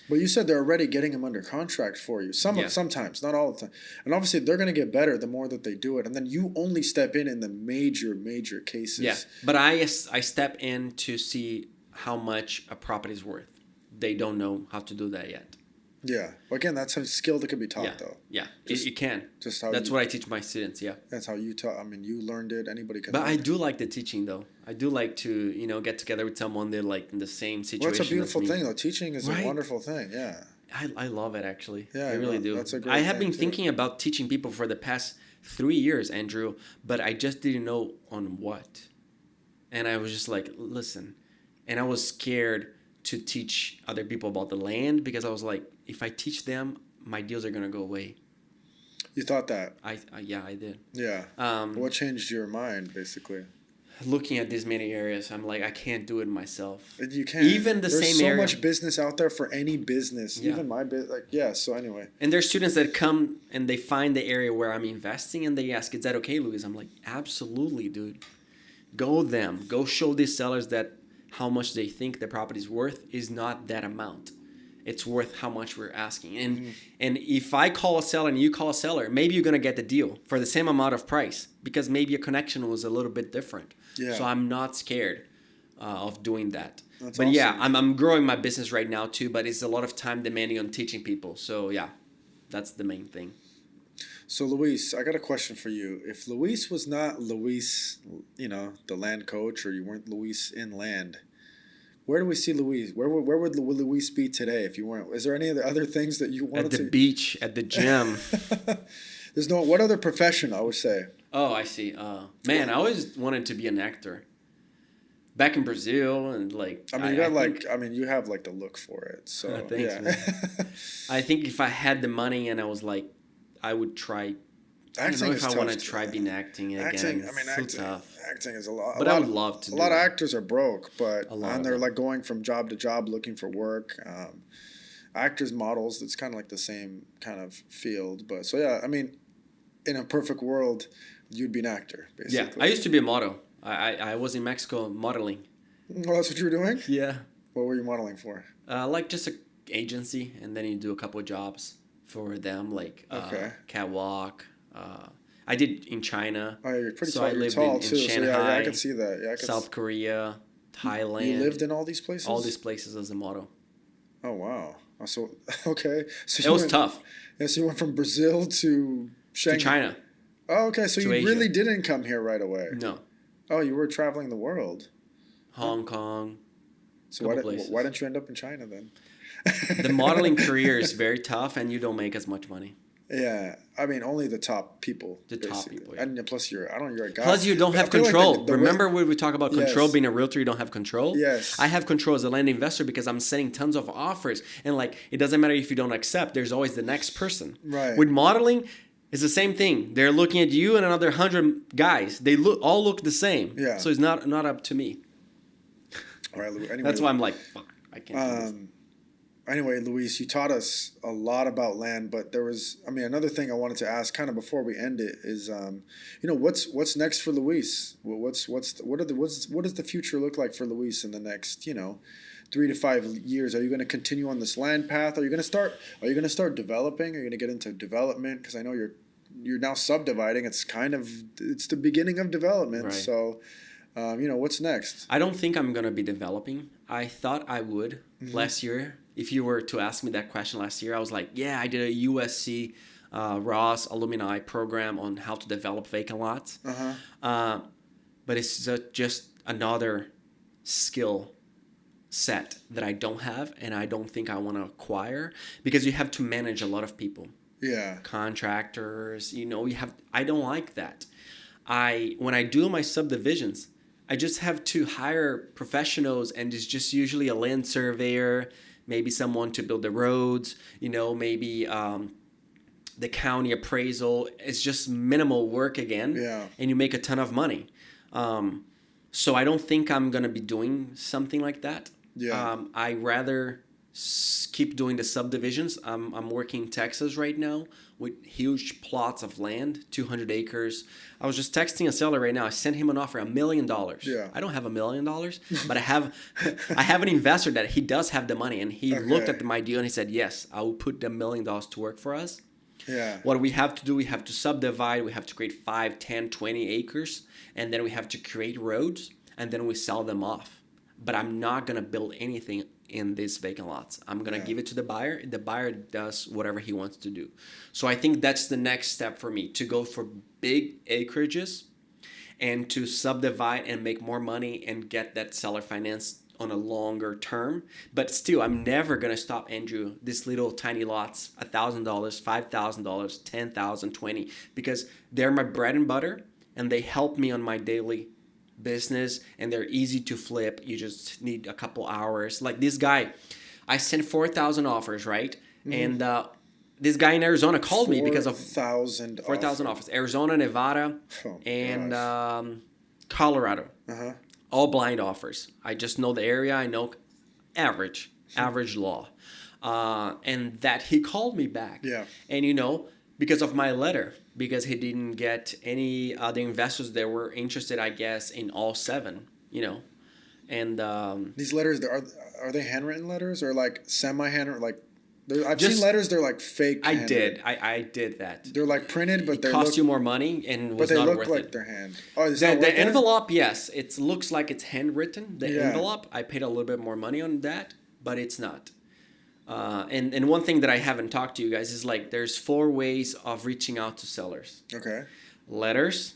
But you said they're already getting them under contract for you. Sometimes, not all the time. And obviously, they're going to get better the more that they do it. And then you only step in the major cases. Yeah, but I step in to see how much a property is worth. They don't know how to do that yet. Yeah. Well, again, that's a skill that can be taught, though. Yeah, it can. Just how that's what I teach my students, yeah. That's how you taught. I mean, you learned it. Anybody can But learn I it. do like the teaching, though. I do like to, get together with someone they're like in the same situation. Well, it's a beautiful as me. thing, though. Teaching is a wonderful thing, yeah. I love it, actually. Yeah, I really do. That's a great I have thing, been thinking about teaching people for the past 3 years, Andrew, but I just didn't know on what. And I was just like, listen. And I was scared to teach other people about the land because I was like, if I teach them, my deals are going to go away. You thought that? Yeah, I did. Yeah. What changed your mind, basically? Looking at these many areas, I'm like, I can't do it myself. You can't. Even the There's same area. There's so much business out there for any business. Yeah. Even my business. Yeah, so anyway. And there's students that come and they find the area where I'm investing and they ask, is that okay, Luis? I'm like, absolutely, dude. Go show these sellers that how much they think the property's worth is not that amount. It's worth how much we're asking. And if I call a seller and you call a seller, maybe you're going to get the deal for the same amount of price because maybe a connection was a little bit different. Yeah. So I'm not scared of doing that. That's but awesome. yeah, I'm growing my business right now too, but it's a lot of time demanding on teaching people. So yeah, that's the main thing. So Luis, I got a question for you. If Luis was not Luis, the land coach, or you weren't Luis in land, where do we see Luis? Where would Luis be today if you weren't? Is there any other things that you wanted to? At the beach, at the gym. There's no. What other profession? I would say. Oh, I see. Man, I always wanted to be an actor. Back in Brazil and like. I mean, you have like the look for it. So thanks, yeah. Man. I think if I had the money and I was like, I would try. Acting is if I tough want to try being acting again. Acting is a lot. But I would love to. A lot of actors are broke, and they're them. like going from job to job looking for work. Actors, models, it's kind of like the same kind of field. But so yeah, I mean, in a perfect world, you'd be an actor, basically. Yeah, I used to be a model. I was in Mexico modeling. Well, that's what you were doing? Yeah. What were you modeling for? Like just an agency, and then you do a couple of jobs for them, like catwalk. I did in China. Oh, you're pretty so tall. I lived tall in too. Shanghai, So yeah, I can see that. Yeah, South Korea, Thailand. You lived in all these places? All these places as a model. Oh, wow. So, okay. So it was tough. Yeah, so you went from Brazil to Shanghai. To China. Oh, okay. So you Asia. really didn't come here right away? No. Oh, you were traveling the world. Hong Kong. So why didn't you end up in China then? The modeling career is very tough, and you don't make as much money. Yeah, I mean only the top people. Top people, yeah. And plus you're a guy. Plus you don't have control. Remember when we talk about control? Being a realtor, you don't have control. Yes. I have control as a land investor because I'm sending tons of offers, and like it doesn't matter if you don't accept. There's always the next person. Right. With modeling, it's the same thing. They're looking at you and another 100 guys. They all look the same. Yeah. So it's not up to me. All right. Anyway, that's why I'm like, fuck, I can't do this. Anyway, Luis, you taught us a lot about land, but there was, another thing I wanted to ask, kind of before we end it, is, what's next for Luis? What does the future look like for Luis in the next, 3 to 5 years? Are you going to continue on this land path? Are you going to start developing? Are you going to get into development? Because I know you're now subdividing. It's the beginning of development. Right. So, what's next? I don't think I'm going to be developing. I thought I would last year. If you were to ask me that question last year, I was like, yeah, I did a USC Ross alumni program on how to develop vacant lots. But it's just another skill set that I don't have and I don't think I want to acquire because you have to manage a lot of people. Yeah. Contractors, I don't like that. When I do my subdivisions, I just have to hire professionals and it's just usually a land surveyor, maybe someone to build the roads, maybe the county appraisal. It's just minimal work again. Yeah. And you make a ton of money. So I don't think I'm going to be doing something like that. Yeah. I rather keep doing the subdivisions. I'm working in Texas right now with huge plots of land, 200 acres. I was just texting a seller right now. I sent him an offer, $1 million. Yeah. I don't have $1 million, but I have an investor that he does have the money, and he looked at my deal and he said, yes, I will put the $1 million to work for us. Yeah. What we have to do, we have to subdivide. We have to create 5, 10, 20 acres, and then we have to create roads, and then we sell them off. But I'm not going to build anything in these vacant lots. I'm going to give it to the buyer. The buyer does whatever he wants to do. So I think that's the next step for me, to go for big acreages and to subdivide and make more money and get that seller finance on a longer term. But still, I'm never going to stop, Andrew, these little tiny lots, $1,000, $5,000, $10,000, $20,000, because they're my bread and butter, and they help me on my daily business, and they're easy to flip. You just need a couple hours. Like this guy, I sent 4,000 offers, right? And this guy in Arizona called me because of 4,000 offers. Arizona, Nevada, and Colorado. All blind offers. I just know the area. I know average law. And that he called me back. Yeah. And because of my letter, because he didn't get any other investors that were interested, I guess, in all 7, And these letters, are they handwritten letters or like semi-handwritten? Like, I've seen letters, they're like fake. I did that. They're like printed, but they cost you more money and was not worth it. But they look like they're hand. Oh, is the envelope, yes, it looks like it's handwritten. The envelope, I paid a little bit more money on that, but it's not. And one thing that I haven't talked to you guys is like there's 4 ways of reaching out to sellers. Okay. Letters,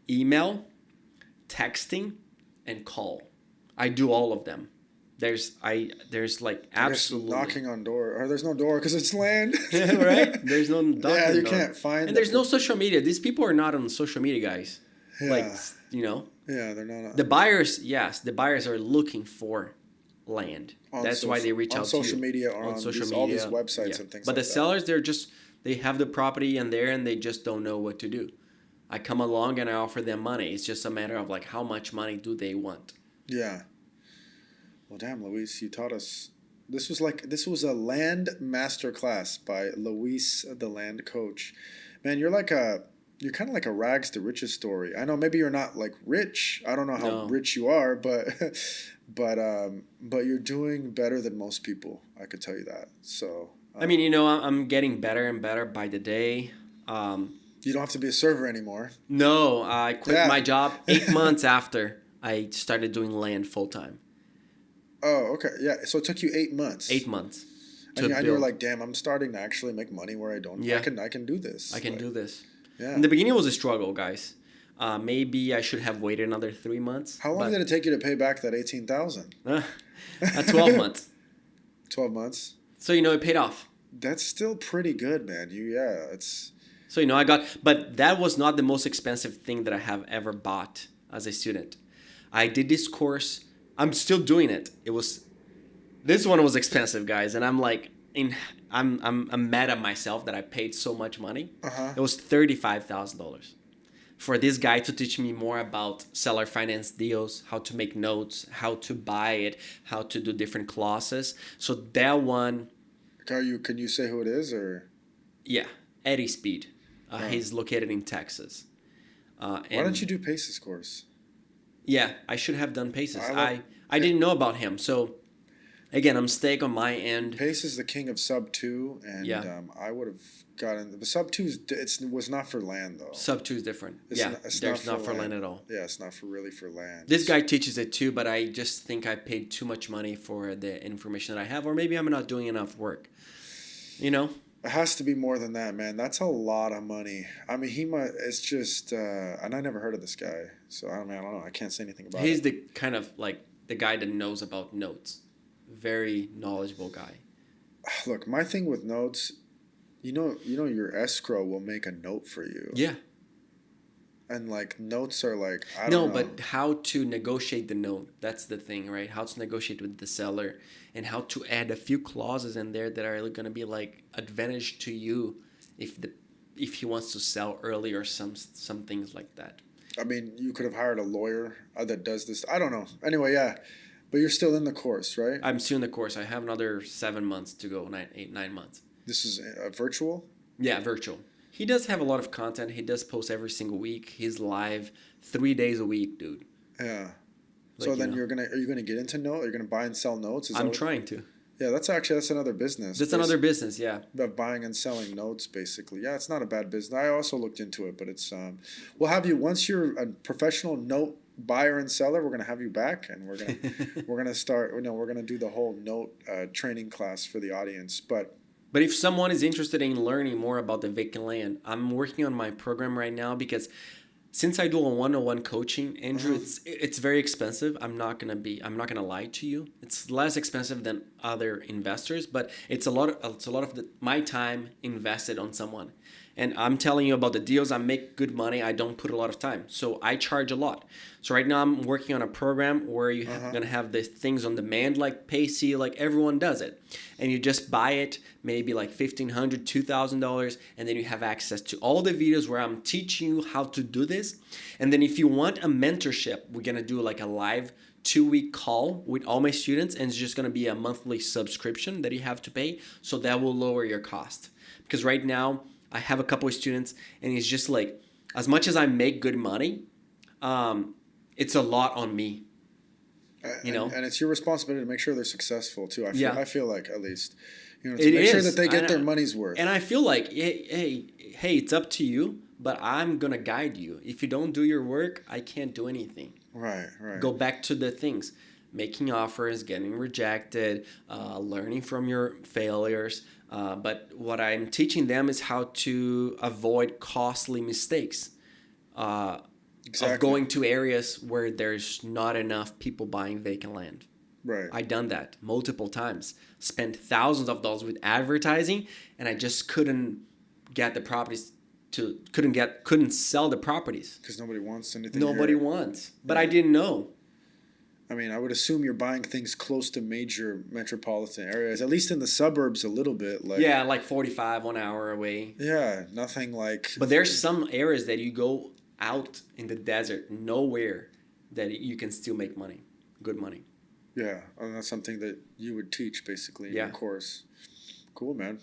email, texting, and call. I do all of them. There's like absolutely knocking on door, or there's no door because it's land. Right? There's no knocking. Yeah, you can't find. And there's no social media. These people are not on social media, guys. Yeah. Like Yeah, they're not. The buyers, yes, the buyers are looking for land. That's why they reach out to you. On social media or on social media. All these websites and things but the sellers, they have the property and they just don't know what to do. I come along and I offer them money. It's just a matter of like how much money do they want. Yeah. Well, damn, Luis, you taught us. This was a land masterclass by Luis, the land coach. Man, you're kind of like a rags to riches story. I know maybe you're not like rich. I don't know how rich you are, but you're doing better than most people. I could tell you that. So I mean, I'm getting better and better by the day. You don't have to be a server anymore. No, I quit my job 8 months after I started doing land full time. Oh, okay. Yeah. So it took you 8 months. 8 months. And you were like, damn, I'm starting to actually make money where I don't. Yeah. I can do this. I can do this. Yeah. In the beginning, it was a struggle, guys. Maybe I should have waited another 3 months. How long did it take you to pay back that $18,000? 12 months. 12 months. So it paid off. That's still pretty good, man. It's. So but that was not the most expensive thing that I have ever bought as a student. I did this course. I'm still doing it. This one was expensive, guys, and I'm like, I'm mad at myself that I paid so much money. It was $35,000 for this guy to teach me more about seller finance deals, how to make notes, how to buy it, how to do different clauses. So that one. Can you say who it is or? Yeah, Eddie Speed. He's located in Texas. Why don't you do Pace's course? Yeah, I should have done Pace's. I didn't know about him, so again, a mistake on my end. Pace is the king of sub 2, and I would have gotten the sub 2. Was not for land though. Sub 2 is different. It's not for land at all. Yeah, it's not for land. This guy teaches it too, but I just think I paid too much money for the information that I have, or maybe I'm not doing enough work. It has to be more than that, man. That's a lot of money. I mean, it's just, and I never heard of this guy, so I don't know. I can't say anything about it. He's the kind of like the guy that knows about notes. Very knowledgeable guy. Look, my thing with notes, your escrow will make a note for you. Yeah. And like notes are like, I don't know. But how to negotiate the note? That's the thing, right? How to negotiate with the seller and how to add a few clauses in there that are going to be like advantage to you if he wants to sell early or some things like that. I mean, you could have hired a lawyer that does this. I don't know. Anyway, yeah. But you're still in the course, right? I'm still in the course. I have another 7 months to go, 9 months. This is virtual? Yeah, virtual. He does have a lot of content. He does post every single week. He's live 3 days a week, dude. Yeah. Like, So then are you gonna get into notes? Are you gonna buy and sell notes? I'm trying to. Yeah, that's another business. That's another business, yeah. About buying and selling notes, basically. Yeah, it's not a bad business. I also looked into it, but it's we'll have you once you're a professional note buyer and seller. We're gonna have you back, and we're gonna start. We're gonna do the whole note training class for the audience, But if someone is interested in learning more about the vacant land, I'm working on my program right now because since I do a one-on-one coaching, Andrew, it's very expensive. I'm not gonna lie to you. It's less expensive than other investors, but it's a lot of my time invested on someone. And I'm telling you about the deals. I make good money. I don't put a lot of time. So I charge a lot. So right now I'm working on a program where you're going to have the things on demand like Payc, like everyone does it. And you just buy it, maybe like $1,500, $2,000. And then you have access to all the videos where I'm teaching you how to do this. And then if you want a mentorship, we're going to do like a live 2-week call with all my students. And it's just going to be a monthly subscription that you have to pay. So that will lower your cost. Because right now, I have a couple of students, and it's just like, as much as I make good money, it's a lot on me. And it's your responsibility to make sure they're successful too. I feel like, at least, to make sure that they get their money's worth. And I feel like, hey, it's up to you, but I'm gonna guide you. If you don't do your work, I can't do anything. Right. Go back to the things. Making offers, getting rejected, learning from your failures. But what I'm teaching them is how to avoid costly mistakes of going to areas where there's not enough people buying vacant land. Right. I've done that multiple times. Spent thousands of dollars with advertising, and I just couldn't get the properties couldn't sell the properties. Because nobody wants anything. Nobody wants. But I didn't know. I mean, I would assume you're buying things close to major metropolitan areas, at least in the suburbs a little bit. Like 45, 1 hour away. Yeah, nothing like... But there's some areas that you go out in the desert, nowhere, that you can still make money, good money. Yeah, and that's something that you would teach, basically, in your course. Cool, man.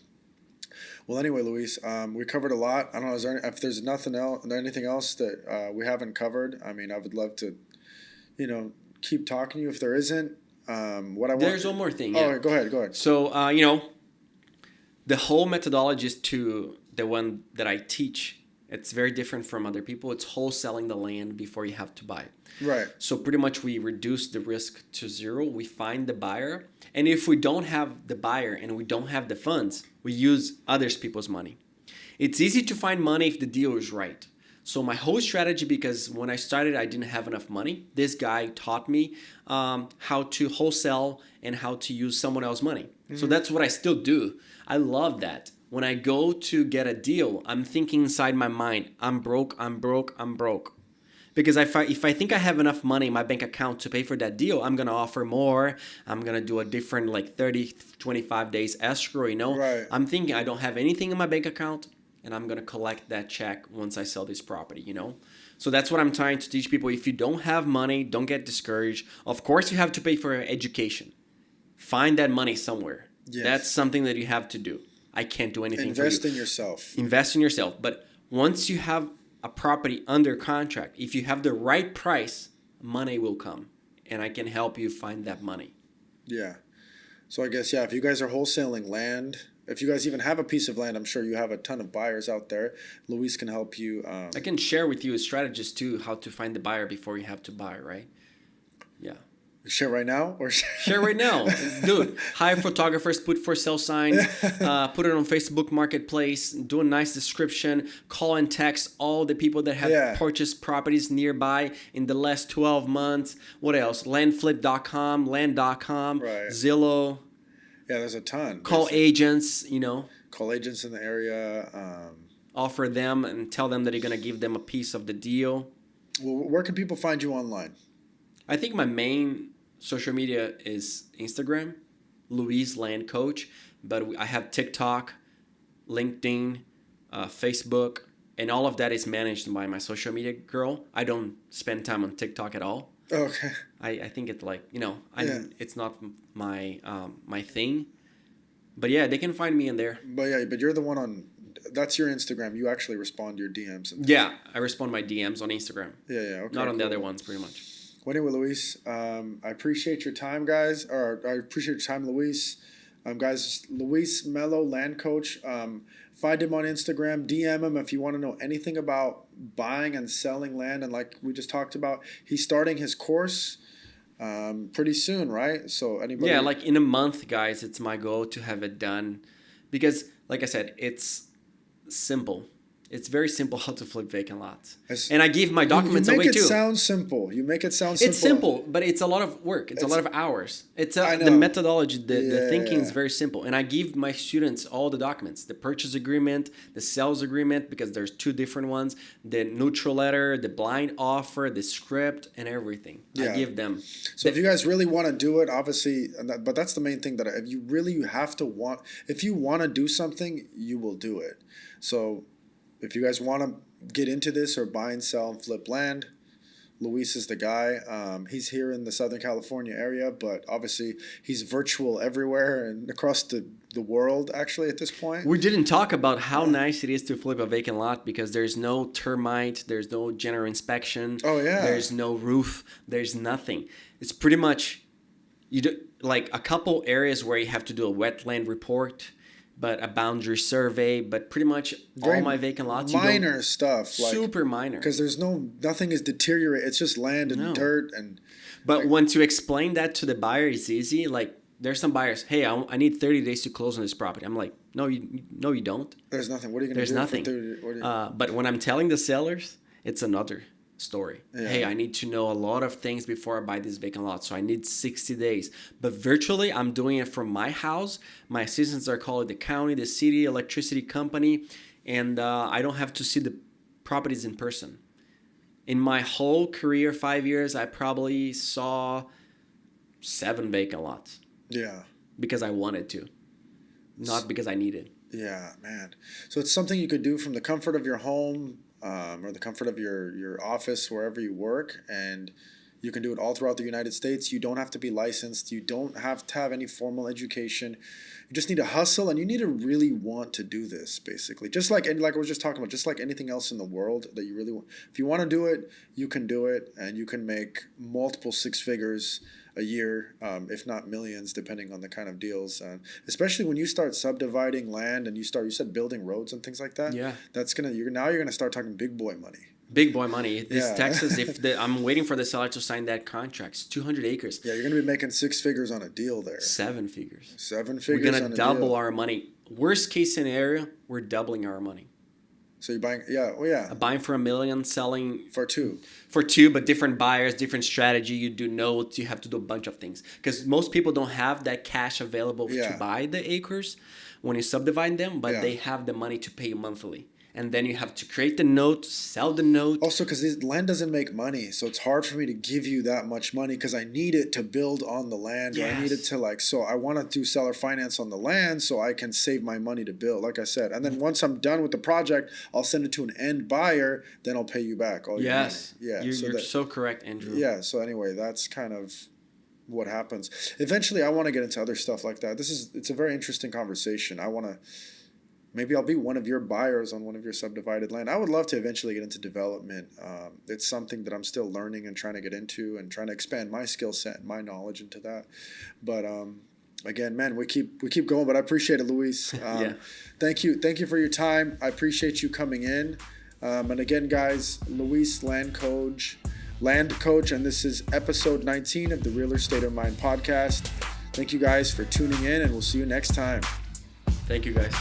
Well, anyway, Luis, we covered a lot. I don't know, if there's anything else that we haven't covered? I mean, I would love to, keep talking to you if there isn't. There's one more thing. Oh, go ahead. So, the whole methodology is to the one that I teach. It's very different from other people. It's wholesaling the land before you have to buy it. Right. So pretty much we reduce the risk to zero. We find the buyer. And if we don't have the buyer and we don't have the funds, we use other people's money. It's easy to find money if the deal is right. So my whole strategy, because when I started, I didn't have enough money. This guy taught me how to wholesale and how to use someone else's money. Mm-hmm. So that's what I still do. I love that. When I go to get a deal, I'm thinking inside my mind, I'm broke. Because if I think I have enough money in my bank account to pay for that deal, I'm going to offer more. I'm going to do a different 30, 25 days escrow, Right. I'm thinking I don't have anything in my bank account, and I'm going to collect that check once I sell this property, So that's what I'm trying to teach people. If you don't have money, don't get discouraged. Of course, you have to pay for education. Find that money somewhere. Yes. That's something that you have to do. I can't do anything for you. Invest in yourself. Invest in yourself. But once you have a property under contract, if you have the right price, money will come. And I can help you find that money. Yeah. So I guess, if you guys are wholesaling land, if you guys even have a piece of land, I'm sure you have a ton of buyers out there. Luis can help you. I can share with you a strategist too, how to find the buyer before you have to buy, right? Yeah. Share right now? Share right now. Dude, hire photographers, put for sale signs, put it on Facebook Marketplace, do a nice description, call and text all the people that have purchased properties nearby in the last 12 months. What else? Landflip.com, land.com, right. Zillow. Yeah, there's a ton. Call agents, Call agents in the area. Offer them and tell them that you're going to give them a piece of the deal. Well, where can people find you online? I think my main social media is Instagram, Luis Land Coach, but I have TikTok, LinkedIn, Facebook, and all of that is managed by my social media girl. I don't spend time on TikTok at all. Okay. I think it's like, Yeah. it's not my my thing. But yeah, they can find me in there. But you're the one on. That's your Instagram. You actually respond to your DMs. And things. Yeah, I respond my DMs on Instagram. Yeah. Okay. Not on the cool. other ones, pretty much. Well, anyway, Luis, I appreciate your time, guys. Or I appreciate your time, Luis. Guys, Luis Melo, land coach. Find him on Instagram. DM him if you want to know anything about buying and selling land. And like we just talked about, he's starting his course pretty soon, right? So anybody? Yeah, like in a month, guys. It's my goal to have it done, because, like I said, it's simple. It's very simple how to flip vacant lots. And I give my documents away too. You make it sound simple. It's simple, but it's a lot of work. It's a lot of hours. The methodology, the thinking is very simple. And I give my students all the documents, the purchase agreement, the sales agreement, because there's two different ones, the neutral letter, the blind offer, the script, and everything. Yeah. I give them. So if you guys really want to do it, obviously, but that's the main thing, that if you want to do something, you will do it. So if you guys want to get into this or buy and sell and flip land, Luis is the guy. He's here in the Southern California area, but obviously he's virtual everywhere and across the world, actually, at this point. We didn't talk about how nice it is to flip a vacant lot, because there's no termite, there's no general inspection. Oh, yeah. There's no roof, there's nothing. It's pretty much, like a couple areas where you have to do a wetland report, but a boundary survey, but pretty much all my vacant lots. Minor stuff. Like, super minor. Because nothing is deteriorated. It's just land and dirt. But once you explain that to the buyer, it's easy. Like, there's some buyers, hey, I need 30 days to close on this property. I'm like, no, you don't. There's nothing. What are you going to do? There's nothing. But when I'm telling the sellers, it's another story. Yeah. Hey, I need to know a lot of things before I buy this vacant lot, so I need 60 days. But virtually, I'm doing it from my house. My assistants are called the county, the city, electricity company, and I don't have to see the properties in person. In my whole career, 5 years, I probably saw 7 vacant lots. Yeah. Because I wanted to, not because I needed. Yeah, man. So it's something you could do from the comfort of your home, or the comfort of your office, wherever you work, and you can do it all throughout the United States. You don't have to be licensed. You don't have to have any formal education. You just need to hustle, and you need to really want to do this, basically. Just like I was just talking about, just like anything else in the world that you really want. If you want to do it, you can do it, and you can make multiple 6 figures a year, if not millions, depending on the kind of deals. Especially when you start subdividing land and you said building roads and things like that. Yeah, you're gonna start talking big boy money. Big boy money. This Texas, I'm waiting for the seller to sign that contract. It's 200 acres. Yeah, you're gonna be making 6 figures on a deal there. 7 figures. 7 figures. We're gonna double our money. Worst case scenario, we're doubling our money. So you're buying, yeah. Buying for $1 million, selling for 2. For 2, but different buyers, different strategy. You do notes. You have to do a bunch of things, because most people don't have that cash available to buy the acres when you subdivide them, but they have the money to pay you monthly. And then you have to create the note, sell the note. Also, because this land doesn't make money, so it's hard for me to give you that much money, because I need it to build on the land. Yes. Or I need it to so I want to do seller finance on the land so I can save my money to build, like I said. And then once I'm done with the project, I'll send it to an end buyer, then I'll pay you back all your money. Yeah, you're so correct, Andrew. Yeah, so anyway, that's kind of what happens. Eventually, I want to get into other stuff like that. It's a very interesting conversation. Maybe I'll be one of your buyers on one of your subdivided land. I would love to eventually get into development. It's something that I'm still learning and trying to get into, and trying to expand my skill set and my knowledge into that. But again, man, we keep going. But I appreciate it, Luis. Thank you for your time. I appreciate you coming in. And again, guys, Luis, land coach, and this is episode 19 of the Realer State of Mind podcast. Thank you guys for tuning in, and we'll see you next time. Thank you, guys.